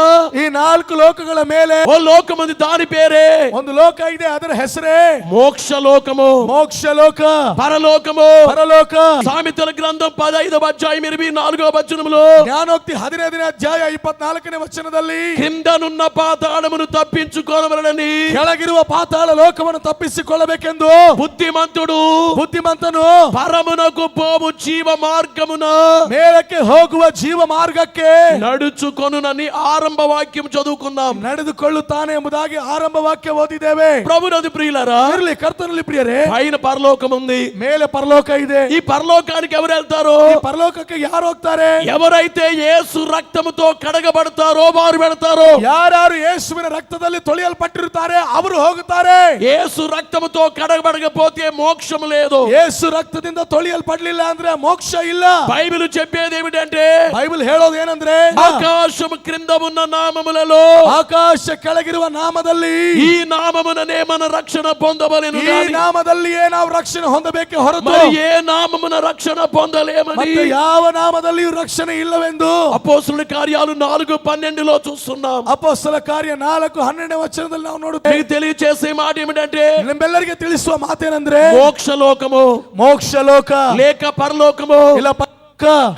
ಈ 4 ಲೋಕಗಳ ಮೇಲೆ ఓ లోకం ఉంది, దాని పేరే ಒಂದು ಲೋಕ ಇದೆ. ಅದರ ಹೆಸರೇ మోక్ష లోకము, ಮೋಕ್ಷ ಲೋಕ, పరలోకము. ಪರಲೋಕ. సామెతల గ్రంథం 15:24 ಜ್ಞಾನೋಕ್ತಿ 15ನೇ ಅಧ್ಯಾಯ 24ನೇ ವಚನದಲ್ಲಿ కిందనున్న పాతాళమును తప్పించుకోవలనని ಕೆಳಗಿರುವ ಪಾತಾಳ ಲೋಕವನ್ನು ತಪ್ಪಿಸಿಕೊಳ್ಳಬೇಕೆಂದು బుద్ధిమంతుడు ಬುದ್ಧಿಮಂತನು పరమునకు పోవు జీవ మార్గమున ಮೇಲಕ್ಕೆ ಹೋಗುವ ಜೀವ ಮಾರ್ಗಕ್ಕೆ నడుచుకొనునని ఆరంభ వాక్యం చదువుకున్నాం. ನಡೆದುಕೊಳ್ಳುತ್ತಾನೆ ಎಂಬುದಾಗಿ ಆರಂಭ ವಾಕ್ಯ ಓದಿದ್ದೇವೆ. ప్రభునందు ప్రియులారా, ಇರಲಿ ಕರ್ತನಲ್ಲಿ ಪ್ರಿಯರೇ, పైన పరలోకం ఉంది. ಮೇಲೆ ಪರಲೋಕ ಇದೆ. ఈ పరలోకానికి ఎవరు వెళ్తారు? ಈ ಪರಲೋಕಕ್ಕೆ ಯಾರು ಹೋಗ್ತಾರೆ? ఎవరైతే యేసు రక్తముతో కడగబడతారో వారు వెళ్తారు. ಯಾರು ಯೇಸುವಿನ ರಕ್ತದಲ್ಲಿ ತೊಳೆಯಲ್ಪಟ್ಟಿರುತ್ತಾರೆ ಅವರು ಹೋಗುತ್ತಾರೆ. యేసు రక్తముతో కడగబడకపోతే మోక్షము లేదు. ಯೇಸು ರಕ್ತದಿಂದ ತೊಳೆಯಲ್ಪಡಲಿಲ್ಲ ಅಂದ್ರೆ ಮೋಕ್ಷ ಇಲ್ಲ. బైబిల్ చెప్పేది ఏమిటంటే ಬೈಬಲ್ ಹೇಳೋದು ಏನಂದ್ರೆ, ఆకాశము క్రింద ఉన్న నామములలో ಆಕಾಶ ಕೆಳಗಿರುವ ನಾಮದಲ್ಲಿ, ఈ నామముననే మన రక్షణ పొందవలెను. ಈ ನಾಮದಲ್ಲಿಯೇ ನಾವು ರಕ್ಷಣೆ ಹೊಂದಬೇಕೆ ಹೊರತು మరి ఏ నామమున రక్షణ పొందలేమని ಮತ್ತೆ ಯಾವ ನಾಮದಲ್ಲಿಯೂ ರಕ್ಷಣೆ ಇಲ್ಲವೆಂದು అపోస్తలుల కార్యాలు 4:12 చూస్తున్నాం. ಅಪೊಸ್ತಲ ಕಾರ್ಯ 4:12ನೇ ವಚನದಲ್ಲಿ ನಾವು ನೋಡುತ್ತೇವೆ. మీకు తెలియచేసే మాట ఏమిటంటే ನಿಮ್ಮೆಲ್ಲರಿಗೆ ತಿಳಿಸುವ ಮಾತೇನೆಂದ್ರೆ, మోక్ష లోకము ಮೋಕ್ಷ ಲೋಕ లేక పరలోకము. ಇಲ್ಲ ಪರಲೋಕ.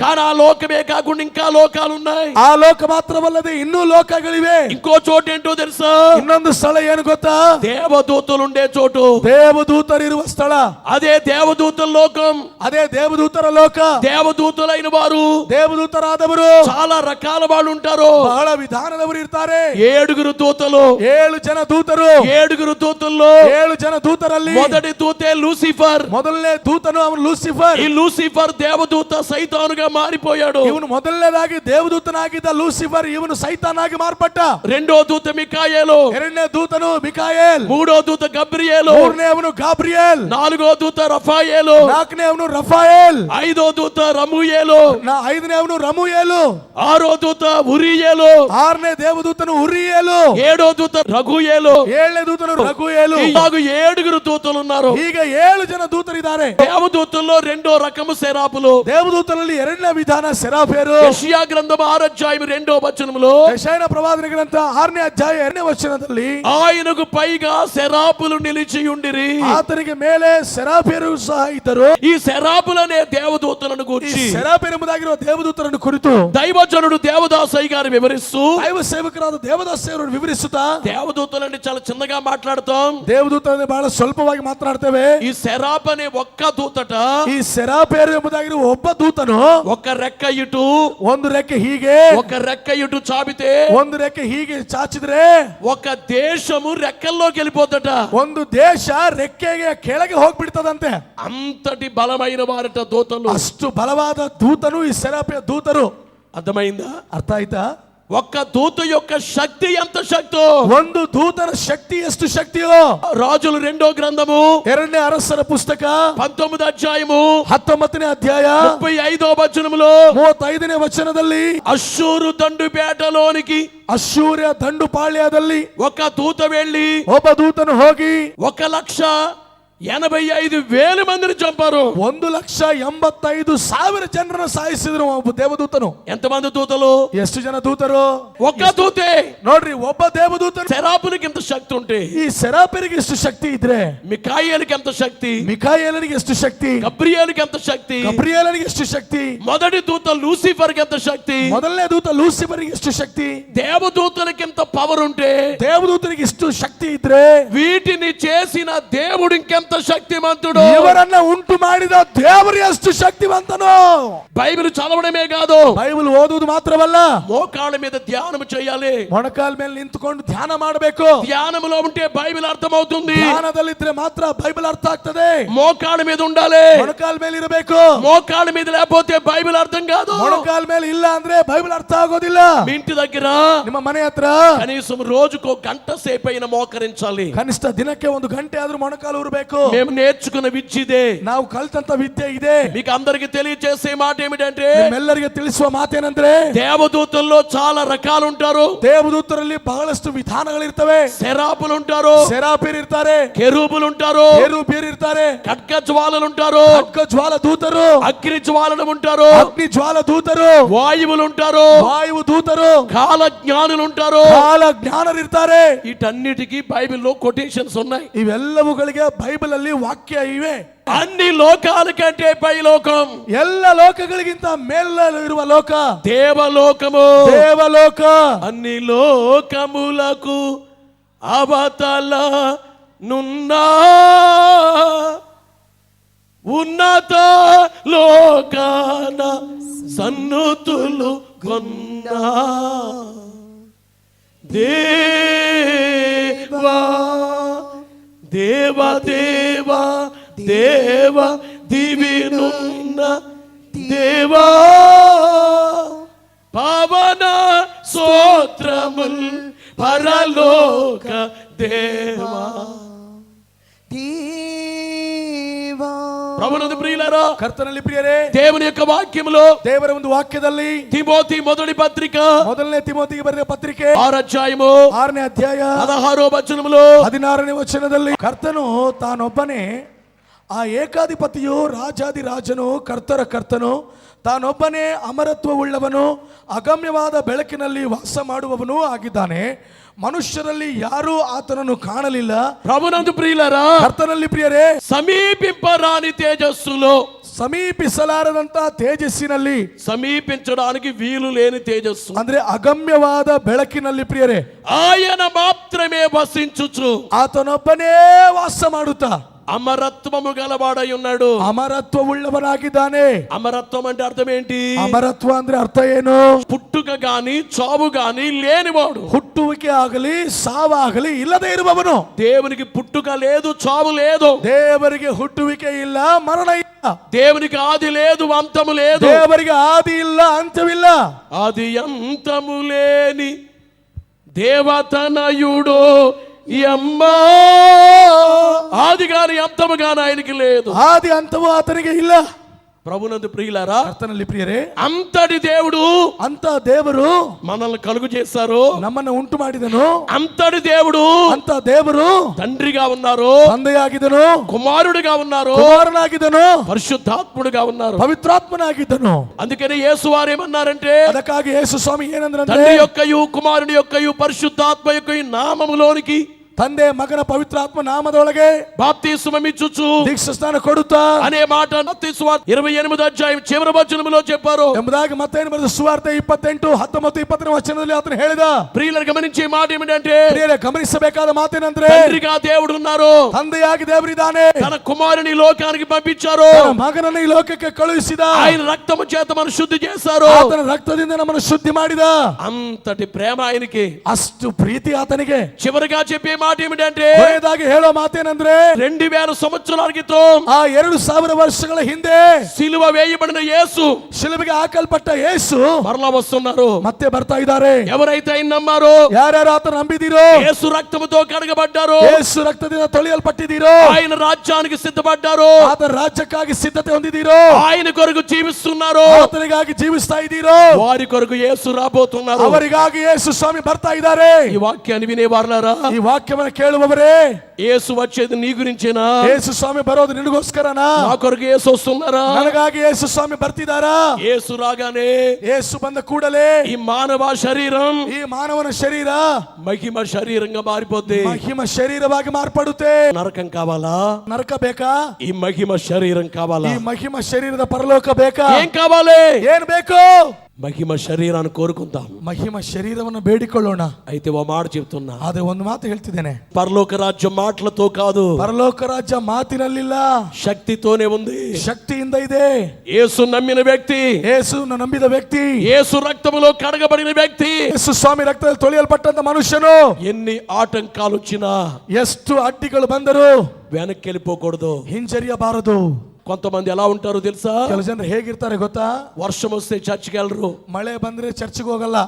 కానీ ఆ లోకమే కాకుండా ఇంకా లోకాలు ఉన్నాయి. ಆ ಲೋಕ ಮಾತ್ರವಲ್ಲದೆ ಇನ್ನೂ ಲೋಕಗಳಿವೆ. ఇంకో చోటు ఏంటో తెలుసా? ಇನ್ನೊಂದು ಸ್ಥಳ ಏನು ಗೊತ್ತಾ? దేవదూతలు ఉండే చోటు. ದೇವದೂತರಿರುವ ಸ್ಥಳ. అదే దేవదూతల లోకం. ಅದೇ ದೇವದೂತರ ಲೋಕ. దేవదూతలైన వారు, ದೇವದೂತರಾದವರು చాలా రకాల వాళ్ళు ఉంటారు. ಬಹಳ ವಿಧಾನದವರು ಇರ್ತಾರೆ. 7 దూతలు. 7 ಜನ ದೂತರು. 7 దూతల్లో 7 ಜನ ದೂತರಲ್ಲಿ మొదటి దూతే లూసిఫర్. ಮೊದಲನೇ ದೂತನು ಅವನು ಲೂಸಿಫರ್. ఈ లూసిఫర్ దేవదూత సైతానుగా మారిపోయాడు. ಇವನು ಮೊದಲನೇದಾಗಿ ದೇವದೂತನಾಗಿದ್ದ ಲೂಸಿಫರ್ ಇವನು ಸೈತಾನಾಗಿ ಮಾರ್ಪಟ್ಟ. రెండో దూత మికాయేలు. ಎರಡನೇ ದೂತನು ಮಿಕಾಯೇಲ್. మూడో దూత గబ్రియేలు. ಮೂರನೇ ಅವನು ಗಾಬ್ರಿಯೇಲ್. నాలుగో దూత రఫాయేలు. ನಾಲ್ಕನೇ ಅವನು ರಫಾಯೇಲ್. ఐదో దూత రమూయేలు. ಐದನೇ ಅವನು ರಮುಯೇಲು. ఆరో దూత ఉరియేలు. ಆರನೇ ದೇವದೂತನು ಉರಿಯೇಲು. ఏడో దూత రఘుయేలు. ಏಳನೇ ದೂತನು ರಘುಯೇಲು. ఇలాగ 7 దూతలు ఉన్నారు. ಈಗ 7 ಜನ ದೂತರಿದ್ದಾರೆ. దేవదూతల్లో రెండో రకము సెరాపులు. ದೇವದೂತರಲ್ಲಿ ಎರಡನೇ ವಿಧಾನ ಸೆರಾಫೇರು. ಯೆಶಯಾ ಗ್ರಂಥం 6:2 ಯೆಶಾಯನ ಪ್ರವಾದನೆ ಗ್ರಂಥ 6ನೇ ಅಧ್ಯಾಯ 2ನೇ ವಚನದಲ್ಲಿ ఆయనకు పైగా సెరాపులు నిలిచి ఉండిరి. ಆತನಿಗೆ ಮೇಲೆ ಸೆರಾಫೇರು ಸಹ ಇದ್ದರು. ఈ సెరాపులనే దేవదూతలను ಈ గూర్చి ಸೆರಾಫೇರ್ ಎಂಬುದಾಗಿರುವ ದೇವದೂತರನ್ನು ಕುರಿತು దైవజనుడు దేవదాసయ్య గారు వివరిస్తూ, ದೈವ ಸೇವಕರಾದ ದೇವದಾಸರು ವಿವರಿಸುತ್ತಾ, దేవదూతలంటే చాలా చిన్నగా మాట్లాడతాం. ದೇವದೂತರನ್ನು ಬಹಳ ಸ್ವಲ್ಪವಾಗಿ ಮಾತನಾಡ್ತೇವೆ. ఈ సెరాప్ అనే ఒక్క దూతట ಈ ಸೆರಾಫೇರು ಎಂಬುದಾಗಿರುವ ಒಬ್ಬ ದೂತನು ఒక రెక్క ఇటు, ಒಂದು ರೆಕ್ಕೆ ಹೀಗೆ, ఒక రెక్క ఇటు చాపితే ಒಂದು ರೆಕ್ಕೆ ಹೀಗೆ ಚಾಚಿದ್ರೆ ఒక దేశము రెక్కల్లోకి వెళ్ళిపోతట. ಒಂದು ದೇಶ ರೆಕ್ಕೆಗೆ ಕೆಳಗೆ ಹೋಗ್ಬಿಡ್ತದಂತೆ. అంతటి బలమైన వారట దూతలు. ಅಷ್ಟು ಬಲವಾದ ದೂತನು ಈ ಸೆರಾಫಿಯ ದೂತರು. అర్థమైందా? ಅರ್ಥ ಆಯ್ತಾ? ఒక్క దూత యొక్క శక్తి ఎంత శక్తో, ಒಂದು ದೂತನ ಶಕ್ತಿ ಎಷ್ಟು ಶಕ್ತಿಯೋ. రాజులు 2వ గ్రంథము 2ನೇ ಅರಸರ ಪುಸ್ತಕ 19వ అధ్యాయము 19ನೇ ಅಧ್ಯಾಯ 35వ వచనములో 35ನೇ ವಚನದಲ್ಲಿ అశ్షూరు దండుపేటలోనికి ಅಶ್ಶೂರ್ಯ ದಂಡು ಪಾಳ್ಯದಲ್ಲಿ ఒక దూత వెళ్ళి ಒಬ್ಬ ದೂತನು ಹೋಗಿ 1,80,000 85,000 మందిని చంపారు. 1,85,000 ಜನರನ್ನು ಸಾಯಿಸಿದ್ರು ಒಬ್ಬ ದೇವದೂತನು. ఎంతమంది దూతలు? ಎಷ್ಟು ಜನ ದೂತರು? ఒక్క దూతే. ನೋಡ್ರಿ, ಒಬ್ಬ ದೇವದೂತನು. సెరాపునికి ఎంత శక్తి ఉంటే ಈ ಸೆರಾಫಿರಿಗೆ ಎಷ್ಟು ಶಕ್ತಿ ಇದ್ರೆ మికాయేలుకి ఎంత శక్తి, ಮಿಕಾಯೇಲನಿಗೆ ಎಷ್ಟು ಶಕ್ತಿ, గబ్రియేలుకి ఎంత శక్తి, ಗಬ್ರಿಯೇಲನಿಗೆ ಎಷ್ಟು ಶಕ್ತಿ, మొదటి దూత లూసిఫర్కి ఎంత శక్తి, ಮೊದಲನೇ ದೂತ ಲೂಸಿಫರ್ಗೆ ಎಷ್ಟು ಶಕ್ತಿ, దేవదూతలకి ఎంత పవర్ ఉంటే ದೇವದೂತನಿಗೆ ಎಷ್ಟು ಶಕ್ತಿ ಇದ್ರೆ వీటిని చేసిన దేవుడు ఇంకెంత శక్తిమంతుడు. ಇವರನ್ನ ಉಂಟು ಮಾಡಿದ ದೇವರು ಎಷ್ಟು ಶಕ್ತಿವಂತನು. బైబిల్ చదవడమే కాదు, ಬೈಬಲ್ ಓದುವುದು ಮಾತ್ರವಲ್ಲ, మోకాళ్ళ మీద ధ్యానం చేయాలి. ಮೊಣಕಾಲ ಮೇಲೆ ನಿಂತುಕೊಂಡು ಧ್ಯಾನ ಮಾಡಬೇಕು. ధ్యానములో ఉంటే బైబిల్ అర్థమవుతుంది. ಧ್ಯಾನದಲ್ಲಿದ್ರೆ ಮಾತ್ರ ಬೈಬಲ್ ಅರ್ಥ ಆಗ್ತದೆ. మోకాళ్ళ మీద ఉండాలి, ಮೊಣಕಾಲ ಮೇಲೆ ಇರಬೇಕು. మోకాళ్ళ మీద లేకపోతే బైబిల్ అర్థం కాదు. ಮೊಣಕಾಲ ಮೇಲೆ ಇಲ್ಲ ಅಂದ್ರೆ ಬೈಬಲ್ ಅರ್ಥ ಆಗೋದಿಲ್ಲ. మీ ఇంటి దగ్గర ನಿಮ್ಮ ಮನೆ ಹತ್ರ కనీసం రోజుకో గంట సేపు అయినా మోకరించాలి. ಕನಿಷ್ಠ ದಿನಕ್ಕೆ 1 ಗಂಟೆ ಆದ್ರೂ ಮೊಣಕಾಲು ಊರಬೇಕು. మేము నేర్చుకున్న విద్యదే, ನಾವು ಕಲ್ತಂತ ವಿದ್ಯೆ ಇದೆ. మీకు అందరికి తెలియజేసే మాట ఏమిటంటే, ನಿಮ್ಮೆಲ್ಲರಿಗೆ ತಿಳಿಸುವ ಮಾತೇನಂದ್ರೆ, దేవదూతల్లో చాలా రకాలు ఉంటారు. ದೇವದೂತರಲ್ಲಿ ಬಹಳಷ್ಟು ವಿಧಾನಗಳಿರ್ತವೆ. సెరాపులు ఉంటారు, ಸೆರಾಫಿರ್ ಇರ್ತಾರೆ, కెరూబులు ఉంటారు, ಕೆರೂಬಿಯರ್ ಇರ್ತಾರೆ, ఖడ్గ జ్వాలలు ఉంటారు, ಖಡ್ಗ ಜ್ವಾಲ ದೂತರು, అగ్ని జ్వాలలు ఉంటారు, ಅಗ್ನಿ ಜ್ವಾಲ ದೂತರು, వాయువులు ఉంటారు, ವಾಯು దూతರು, కాల జ్ఞానులు ఉంటారు. ಕಾಲ ಜ್ಞಾನರಿರ್ತಾರೆ. వీటన్నిటికీ బైబిల్లో కొటేషన్స్ ఉన్నాయి. ಇವೆಲ್ಲವುಗಳಿಗೆ ಬೈಬಲ್ ಅಲ್ಲಿ ವಾಕ್ಯ ಇವೆ. అన్ని లోకాల కంటే పైలోకం, ಎಲ್ಲ ಲೋಕಗಳಿಗಿಂತ ಮೇಲಿರುವ ಲೋಕ దేవలోకము. ದೇವಲೋಕ అన్ని లోకములకు అవతల నున్నా ఉన్నత లోకాన సన్నుతులు కొన్నా దేవా దేవ దేవ దేవ దివినున్న దేవా పవన స్తోత్రముల్ పరలోక దేవా. ప్రభునందు ప్రియులారా, ಕರ್ತನಲ್ಲಿ ಪ್ರಿಯರೇ, దేవుని యొక్క వాక్యములో ದೇವರ ಒಂದು ವಾಕ್ಯದಲ್ಲಿ తిమోతి మొదటి పత్రిక ಮೊದಲನೇ ತಿಮೋತಿಗೆ ಬರೆದ ಪತ್ರಿಕೆ 6వ ಅಧ್ಯಾಯము 6ನೇ ಅಧ್ಯಾಯ 16వ ವಚನములో 16ನೇ ವಚನದಲ್ಲಿ, ಕರ್ತನು ತಾನೊಬ್ಬನೇ ಆ ಏಕಾಧಿಪತಿಯು, ರಾಜಾದಿರಾಜನು, ಕರ್ತರ ಕರ್ತನು, ತಾನೊಬ್ಬನೇ ಅಮರತ್ವವುಳ್ಳವನು, ಅಗಮ್ಯವಾದ ಬೆಳಕಿನಲ್ಲಿ ವಾಸ ಮಾಡುವವನೂ ಆಗಿದ್ದಾನೆ. ಮನುಷ್ಯರಲ್ಲಿ ಯಾರೂ ಆತನನ್ನು ಕಾಣಲಿಲ್ಲ. ప్రభునందు ప్రియులారా, ಕರ್ತನಲ್ಲಿ ಪ್ರಿಯರೇ, సమీపింపరాని తేజస్సులో, ಸಮೀಪಿಸಲಾರದಂತ ತೇಜಸ್ಸಿನಲ್ಲಿ, సమీపించడానికి వీలు లేని తేజస్సు, ಅಂದ್ರೆ ಅಗಮ್ಯವಾದ ಬೆಳಕಿನಲ್ಲಿ ಪ್ರಿಯರೇ, ఆయన మాత్రమే వసించుచు ಆತನೊಬ್ಬನೇ ವಾಸ ಮಾಡುತ್ತಾ అమరత్వము గలవాడై ఉన్నాడు. ಅಮರತ್ವವುಳ್ಳವನಾಗಿದ್ದಾನೆ. అమరత్వం అంటే అర్థం ఏంటి? ಅಮರತ್ವ ಅಂದ್ರೆ ಅರ್ಥ ಏನು? పుట్టుక గాని చావు గాని లేనివాడు. ಹುಟ್ಟುವಿಕೆ ಆಗಲಿ ಸಾವಾಗಲಿ ಇಲ್ಲದೆ ಇರುವವನು. దేవునికి పుట్టుక లేదు, చావు లేదు. ದೇವರಿಗೆ ಹುಟ್ಟುವಿಕೆ ಇಲ್ಲ, ಮರಣ ಇಲ್ಲ. దేవునికి ఆది లేదు, అంతము లేదు. ದೇವರಿಗೆ ಆದಿ ಇಲ್ಲ, ಅಂತ್ಯವಿಲ್ಲ. ఆది అంతము లేని దేవతనయుడు యమ్మా. ఆది గాని అంతము గాని ఆయనకి లేదు. ಆದಿ ಅಂತವೂ ಆತನಿಗೆ ಇಲ್ಲ. ప్రభునందు ప్రియులారా, ಕರ್ತನಲ್ಲಿ ಪ್ರಿಯರೇ, అంతటి దేవుడు, ಅಂತ ದೇವರು మనల్ని కలుగు చేశారు, ನಮ್ಮನ್ನು ಉಂಟು ಮಾಡಿದನು. అంతటి దేవుడు, ಅಂತ ದೇವರು తండ్రిగా ఉన్నారు, ತಂದೆಯಾಗಿದ್ದನು, కుమారుడిగా ఉన్నారు, ಕುಮಾರನಾಗಿದ್ದನು, పరిశుద్ధాత్ముడిగా ఉన్నారు, ಪವಿತ್ರಾತ್ಮನಾಗಿದ್ದನು. అందుకని యేసు వారు ఏమన్నారంటే, ಅದಕ್ಕಾಗಿ ಯೇಸು ಸ್ವಾಮಿ ಏನಂದ್ರಂತೆ, తండ్రి యొక్కయు కుమారుని యొక్కయు పరిశుద్ధాత్మ యొక్కయు నామములోనికి ತಂದೆ ಮಗನ ಪವಿತ್ರಾತ್ಮ ನಾಮದೊಳಗೆ బాప్తిస్మమిచ్చుచు ದೀಕ್ಷಾಸ್ನಾನ ಕೊಡುತ್ತಾ అనే మాట మత్తయి సువార్త 28వ అధ్యాయం చివరి వచనములో చెప్పారు ಎಂಬುದಾಗಿ ಮತ್ತೇನು ಬರೆದ ಸುವಾರ್ತೆ 28, 19, 20ನೇ ವಚನದಲ್ಲಿ ಆತನು ಹೇಳಿದ. ప్రియులను గమనించే మాట ఏమిటంటే, ಪ್ರಿಯರೇ, ಗಮನಿಸಬೇಕಾದ ಮಾತೇನಂದ್ರೆ, తండ్రిగా దేవుడు ఉన్నారు, ತಂದೆಯಾಗಿ ದೇವರಿದ್ದಾನೆ, తన కుమారుని లోకానికి పంపించారు, ತನ್ನ ಮಗನನ್ನು ಈ ಲೋಕಕ್ಕೆ ಕಳುಹಿಸಿದ, ఆయన రక్తము చేత మనం శుద్ధి చేశారు, ಆತನ ರಕ್ತದಿಂದ ನಮ್ಮನ್ನು ಶುದ್ಧಿ ಮಾಡಿದ. అంతటి ప్రేమ ఆయనకి, ಅಷ್ಟು ಪ್ರೀತಿ ಆತನಿಗೆ. చివరిగా చెప్పే మాట ఏమిటంటే, ಕೊನೆಯದಾಗಿ ಹೇಳೋ ಮಾತೇನಂದ್ರೆ, 2000 సంవత్సరాల క్రితం ಆ 2000 ವರ್ಷಗಳ ಹಿಂದೆ సిలువ వేయబడిన యేసు, ಶಿಲುಬೆಗೆ ಹಾಕಲ್ಪಟ್ಟ ಯೇಸು మరలా వస్తున్నారు. ಮತ್ತೆ ಬರ್ತಾ ಇದ್ದಾರೆ. ఎవరైతే ఆయన నమ్మారో, ಯಾರ್ಯಾರು ಆತನ ನಂಬಿದಿರೋ, యేసు రక్తముతో కడగబడ్డారు, ಯೇಸು ರಕ್ತದಿಂದ ತೊಳೆಯಲ್ಪಟ್ಟಿದ್ದೀರೋ, ఆయన రాజ్యానికి సిద్ధపడ్డారు, ಆತನ ರಾಜ್ಯಕ್ಕಾಗಿ ಸಿದ್ಧತೆ ಹೊಂದಿದ್ದೀರೋ, ఆయన కొరకు జీవిస్తున్నారు, ಆತನಿಗಾಗಿ ಜೀವಿಸ್ತಾ ಇದ್ದೀರೋ, వారి కొరకు యేసు రాబోతున్నారు. ಅವರಿಗಾಗಿ ಯೇಸು ಸ್ವಾಮಿ ಬರ್ತಾ ಇದ್ದಾರೆ. ఈ వాక్యాన్ని వినేవారులారా, ಈ ವಾಕ್ಯವನ್ನು ಕೇಳುವವರೇ, యేసు వచ్చేది నీ గురించేనా? ಯೇಸು ಸ್ವಾಮಿ ಬರೋದು ನಿನಗೋಸ್ಕರನಾ? నా కొరకు యేసు వస్తున్నారా? ನನಗಾಗಿ ಯೇಸು ಸ್ವಾಮಿ ಬರ್ತಿದಾರಾ? యేసు రాగానే, ಯೇಸು ಬಂದ ಕೂಡಲೇ ఈ మానవ శరీరం ಈ ಮಾನವನ ಶರೀರ మహిమ శరీరంగా మారిపోద్ది. ಮಹಿಮ ಶರೀರವಾಗಿ ಮಾರ್ಪಡುತ್ತೆ. నరకం కావాలా? ನರಕ ಬೇಕಾ? ఈ మహిమ శరీరం కావాలా? ಈ ಮಹಿಮ ಶರೀರದ ಪರಲೋಕ ಬೇಕಾ? ఏం కావాలి? ಏನ್ ಬೇಕು? మహిమ శరీరాన్ని కోరుకుందాం. ಮಹಿಮ ಶರೀರವನ್ನು ಬೇಡಿಕೊಳ್ಳೋಣ. అయితే ఓ మాట చెప్తున్నా, ಅದೇ ಒಂದು ಮಾತು ಹೇಳ್ತಿದ್ದೇನೆ. పరలోక రాజ్యం మాటలతో కాదు, ಪರಲೋಕ ರಾಜ್ಯ ಮಾತಿನಲ್ಲಿಲ್ಲ, శక్తితోనే ఉంది. ಶಕ್ತಿಯಿಂದ ಇದೆ. యేసు నమ్మిన వ్యక్తి, ಯೇಸುವನ್ನು ನಂಬಿದ ವ್ಯಕ್ತಿ, యేసు రక్తములో కడగబడిన వ్యక్తి, ಯೇಸು ಸ್ವಾಮಿ ರಕ್ತದಲ್ಲಿ ತೊಳೆಯಲ್ಪಟ್ಟಂತ ಮನುಷ್ಯನು ఎన్ని ఆటంకాలు వచ్చినా ಎಷ್ಟು ಅಡ್ಡಿಗಳು ಬಂದರೂ వెనక్కి వెళ్ళిపోకూడదు. ಹಿಂಜರಿಯಬಾರದು. కొంతమంది ఎలా ఉంటారో తెలుసా? ಕೆಲವು ಜನರು ಹೇಗಿರ್ತಾರೆ ಗೊತ್ತಾ? వర్షం వస్తే చర్చికి వెళ్ళరు, ಮಳೆ ಬಂದ್ರೆ ಚರ್ಚ್ಗೆ ಹೋಗಲ್ಲ.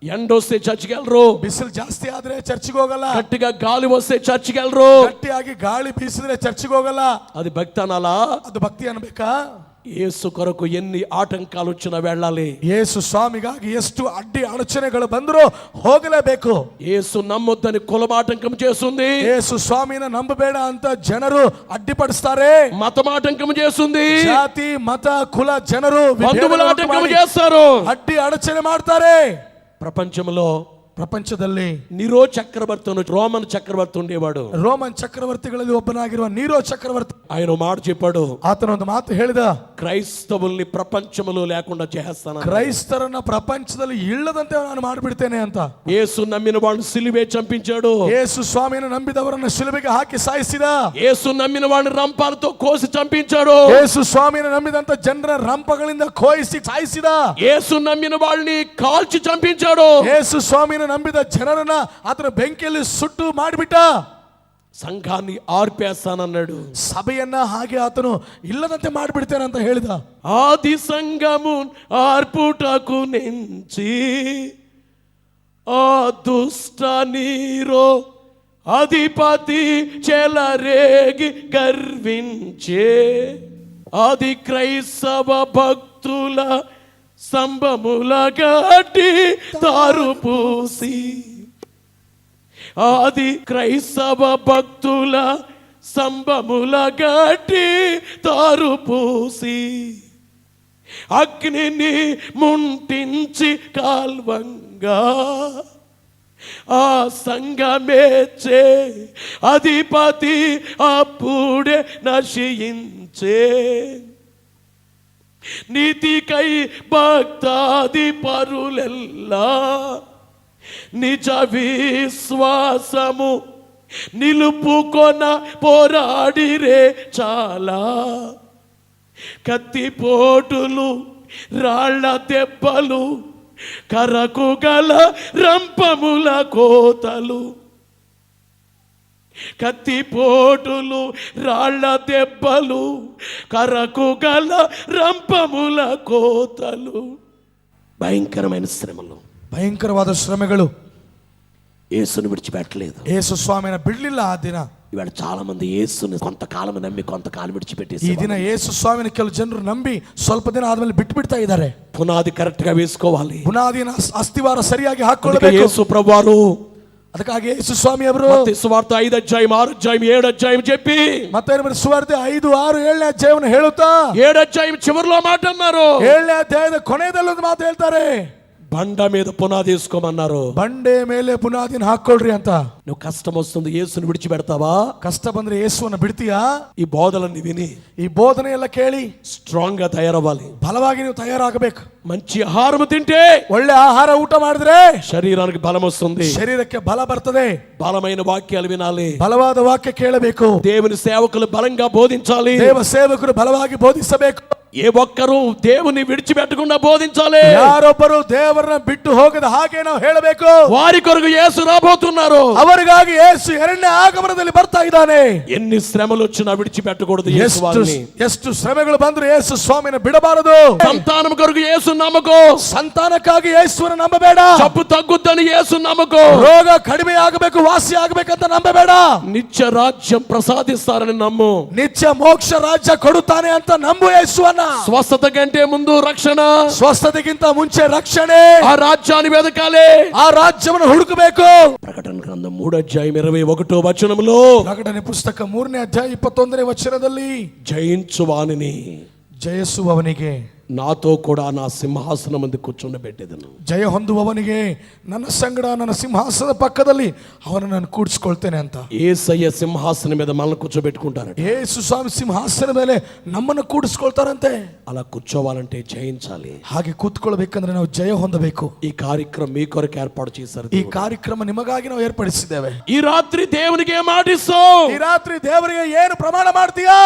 ఎండ వస్తే చర్చికి వెళ్ళరు, ಬಿಸಿಲು ಜಾಸ್ತಿ ಆದ್ರೆ ಚರ್ಚ್ಗೆ ಹೋಗಲ್ಲ. గట్టిగా గాలి వస్తే చర్చికి వెళ్ళరు. ಗಟ್ಟಿಯಾಗಿ ಗಾಳಿ ಬೀಸಿದ್ರೆ ಚರ್ಚ್ಗೆ ಹೋಗಲ್ಲ. అది భక్తి అనాలా? ಅದು ಭಕ್ತಿ ಅನ್ಬೇಕಾ? యేసు కొరకు ఎన్ని ఆటంకాలు వచ్చినా వెళ్ళాలి. ಯೇಸು ಸ್ವಾಮಿಗಾಗಿ ಎಷ್ಟು ಅಡ್ಡಿ ಅಡಚಣೆಗಳು ಬಂದರೂ ಹೋಗಲೇಬೇಕು. యేసు నమ్మొద్దని కులమాటంకం చేస్తుంది, ಯೇಸು ಸ್ವಾಮಿನ ನಂಬಬೇಡ ಅಂತ ಜನರು ಅಡ್ಡಿಪಡಿಸ್ತಾರೆ. మతమాటంకం చేస్తుంది, ಜಾತಿ ಮತ ಕುಲ ಜನರು బంధువుల ఆటంకం చేస్తారు, ಅಡ್ಡಿ ಅಡಚಣೆ ಮಾಡ್ತಾರೆ. ప్రపంచంలో ಪ್ರಪಂಚದಲ್ಲಿ నిరో చక్రవర్తి రోమన్ చక్రవర్తి ఉండేవాడు. ರೋಮನ್ ಚಕ್ರವರ್ತಿಗಳಲ್ಲಿ ಒಬ್ಬನಾಗಿರುವ ನೀರೋ ಚಕ್ರವರ್ತಿ ఆయన మాట చెప్పాడు, ಆತನೊಂದು ಮಾತು ಹೇಳಿದ, క్రైస్తవుల్ని ప్రపంచంలో లేకుండా చేస్తాను, ಕ್ರೈಸ್ತರನ್ನ ಪ್ರಪಂಚದಲ್ಲಿ ಇಲ್ಲದಂತೆ ನಾನು ಮಾಡಿಬಿಡ್ತೇನೆ ಅಂತ. యేసు నమ్మిన వాళ్ళని సిలువే చంపించాడు. ಯೇಸು ಸ್ವಾಮಿಯನ್ನು ನಂಬಿದವರನ್ನ ಶಿಲುಬೆಗೆ ಹಾಕಿ ಸಾಯಿಸಿದ. యేసు నమ్మిన వాళ్ళని రంపాలతో కోసి చంపించాడు. ಯೇಸು ಸ್ವಾಮಿಯನ್ನು ನಂಬಿದಂತ ಜನರ ರಂಪಗಳಿಂದ ಕೋಯಿಸಿ ಸಾಯಿಸಿದ. యేసు నమ్మిన వాళ్ళని కాల్చి చంపించాడు. ಯೇಸು ಸ್ವಾಮಿಯನ್ನು ನಂಬಿದ ಜನರನ್ನ ಆತನ ಬೆಂಕಿಯಲ್ಲಿ ಸುಟ್ಟು ಮಾಡಿಬಿಟ್ಟ. సంఘాన్ని ఆర్పేస్తానన్నాడు. ಸಭೆಯನ್ನ ಹಾಗೆ ಆತನು ಇಲ್ಲದಂತೆ ಮಾಡಿಬಿಡ್ತೇನೆ ಅಂತ ಹೇಳಿದ. ఆది సంఘము ఆర్పుటకు నెంచి ఆ దుష్ట నీరో అధిపతి చెలరేగి గర్వించే ఆది క్రైస్తవ భక్తుల సంబముల గట్టి తారు పూసి ఆది క్రైస్తవ భక్తుల సంబముల గట్టి తారు పూసి అగ్నిని ముంటించి కాల్వంగా ఆ సంగమేచ్చే అధిపతి అప్పుడే నశించే నీతికై భక్తాది పరులెల్లా నిజ విశ్వాసము నిలుపుకొన పోరాడిరే చాలా కత్తిపోటులు రాళ్ల దెబ్బలు కరకు గల రంపముల కోతలు కత్తిపోటులు రాళ్ల దెబ్బలు కరకు గల రంపముల కోతలు భయంకరమైన శ్రమలు ಭಯಂಕರವಾದ ಶ್ರಮೆಗಳು యేసుని విడిచిపెట్టలేదు. ಯೇಸು ಸ್ವಾಮಿನ ಬಿಡ್ಲಿಲ್ಲ ಆ ದಿನ. ఇవాళ చాలా మంది యేసుని కొంతకాలం నమ్మి కొంతకాలం విడిచిపెట్టేసి ಈ ದಿನ ಯೇಸು ಸ್ವಾಮಿನ ಕೆಲವು ಜನರು ನಂಬಿ ಸ್ವಲ್ಪ ದಿನ ಆದ್ಮೇಲೆ ಬಿಟ್ಟು ಬಿಡ್ತಾ ಇದ್ದಾರೆ. పునాది కరెక్ట్ గా వేసుకోవాలి. ಬುನಾದಿನ ಅಸ್ತಿವಾರ ಸರಿಯಾಗಿ అందుకే ಹಾಕೊಳ್ಳಬೇಕು. యేసు ప్రభువారు ಅದಕ್ಕಾಗಿ ಯೇಸು ಸ್ವಾಮಿ ಅವರು మత్తయి సువార్త 5 అధ్యాయం 6 అధ్యాయం 7 ಅಧ್ಯಾయం చెప్పి ಮತ್ತೆ ಸುವಾರ್ತೆ 5, 6, 7ನೇ ಅಧ್ಯಾಯವನ್ನು ಹೇಳುತ್ತಾ 7 అధ్యాయం చివరిలో మాట అన్నారు. 7ನೇ ಅಧ್ಯಾಯದ ಕೊನೆಯಲ್ಲಿ ಒಂದು ಮಾತು ಹೇಳ್ತಾರೆ. బండ మీద పునాది వేసుకోమన్నారు. ಬಂಡೆ ಮೇಲೆ ಬುನಾದಿನ ಹಾಕೊಳ್ರಿ ಅಂತ. నువ్వు కష్టం వస్తుంది యేసుని విడిచిపెడతావా? ಕಷ್ಟ ಬಂದ್ರೆ ಯೇಸುವನ್ನು ಬಿಡ್ತೀಯಾ? ఈ బోధలన్నీ విని ಈ ಬೋಧನೆ ಎಲ್ಲ ಕೇಳಿ స్ట్రాంగ్ గా తయారవ్వాలి. ಬಲವಾಗಿ ನೀವು ತಯಾರಾಗಬೇಕು. మంచి ఆహారం తింటే ಒಳ್ಳೆ ಆಹಾರ ಊಟ ಮಾಡಿದ್ರೆ శరీరానికి బలం వస్తుంది. ಶರೀರಕ್ಕೆ ಬಲ ಬರ್ತದೆ. బలమైన వాక్యాలు వినాలి. ಬಲವಾದ ವಾಕ್ಯ ಕೇಳಬೇಕು. దేవుని సేవకులు బలంగా బోధించాలి. ದೇವ ಸೇವಕರು ಬಲವಾಗಿ ಬೋಧಿಸಬೇಕು. ఏ ఒక్కరూ దేవుని విడిచిపెట్టకుండా బోధించాలి. ಯಾರೊಬ್ಬರು ದೇವರನ್ನ ಬಿಟ್ಟು ಹೋಗದ ಹಾಗೆ ನಾವು ಹೇಳಬೇಕು. వారి కొరకు యేసు రాబోతున్నారు. ಅವರಿಗಾಗಿ ಯೇಸು ಎರಡನೇ ಆಗಮನದಲ್ಲಿ ಬರ್ತಾ ಇದ್ದಾನೆ. ఎన్ని శ్రమలు వచ్చినా విడిచిపెట్టకూడదు యేసు వారిని. ಎಷ್ಟು ಶ್ರಮೆಗಳು ಬಂದ್ರು ಯೇಸು ಸ್ವಾಮಿನ ಬಿಡಬಾರದು. సంతానం కొరకు యేసు నమ్మకో. ಸಂತಾನಕ್ಕಾಗಿ ಯೇಸುವನ್ನು ನಂಬಬೇಡ. జబ్బు తగ్గుద్దని యేసు నమ్మకో. ರೋಗ ಕಡಿಮೆ ಆಗಬೇಕು, ವಾಸಿ ಆಗಬೇಕಂತ ನಂಬಬೇಡ. నిత్య రాజ్యం ప్రసాదిస్తారని నమ్ము. ನಿತ್ಯ ಮೋಕ್ಷ ರಾಜ್ಯ ಕೊಡುತ್ತಾನೆ ಅಂತ ನಂಬು ಯೇಸುವನ್ನ. సమాధాన, స్వస్థత కంటే ముందు రక్షణ, స్వస్థతಗಿಂತ ಮುಂಚೆ ರಕ್ಷಣೆ, ఆ రాజ్యాన్ని వెదకాలి, ఆ రాజ్యವನ್ನು ಹುಡುಕಬೇಕು. ప్రకటన గ్రంథం 3:21 ಪ್ರಕಟಣೆ ಪುಸ್ತಕ 3:21 జయించువానిని ಜಯಿಸುವವನಿಗೆ నాతో కూడా నా సింహాసనం ముందు కూర్చుండబెట్టేదను. ಜಯ ಹೊಂದುವವನಿಗೆ ನನ್ನ ಸಂಗಡ ನನ್ನ ಸಿಂಹಾಸನದ ಪಕ್ಕದಲ್ಲಿ ಅವನನ್ನು ನಾನು ಕೂಡಿಸ್ಕೊಳ್ತೇನೆ ಅಂತ. యేసయ్య సింహాసనం మీద మనల్ని కూర్చోబెట్టుకుంటారట. ಯೇಸು ಸ್ವಾಮಿ ಸಿಂಹಾಸನ ಮೇಲೆ ನಮ್ಮನ್ನು ಕೂಡಿಸ್ಕೊಳ್ತಾರಂತೆ. అలా కూర్చోవాలంటే జయించాలి. ಹಾಗೆ ಕೂತ್ಕೊಳ್ಬೇಕಂದ್ರೆ ನಾವು ಜಯ ಹೊಂದಬೇಕು. ఈ కార్యక్రమం మీ కొరకు ఏర్పాటు చేశారు. ಈ ಕಾರ್ಯಕ್ರಮ ನಿಮಗಾಗಿ ನಾವು ಏರ್ಪಡಿಸಿದ್ದೇವೆ. ఈ రాత్రి దేవునికి ఏం మాటిస్తావు? ಈ ರಾತ್ರಿ ದೇವರಿಗೆ ಏನು ಪ್ರಮಾಣ ಮಾಡ್ತೀಯಾ?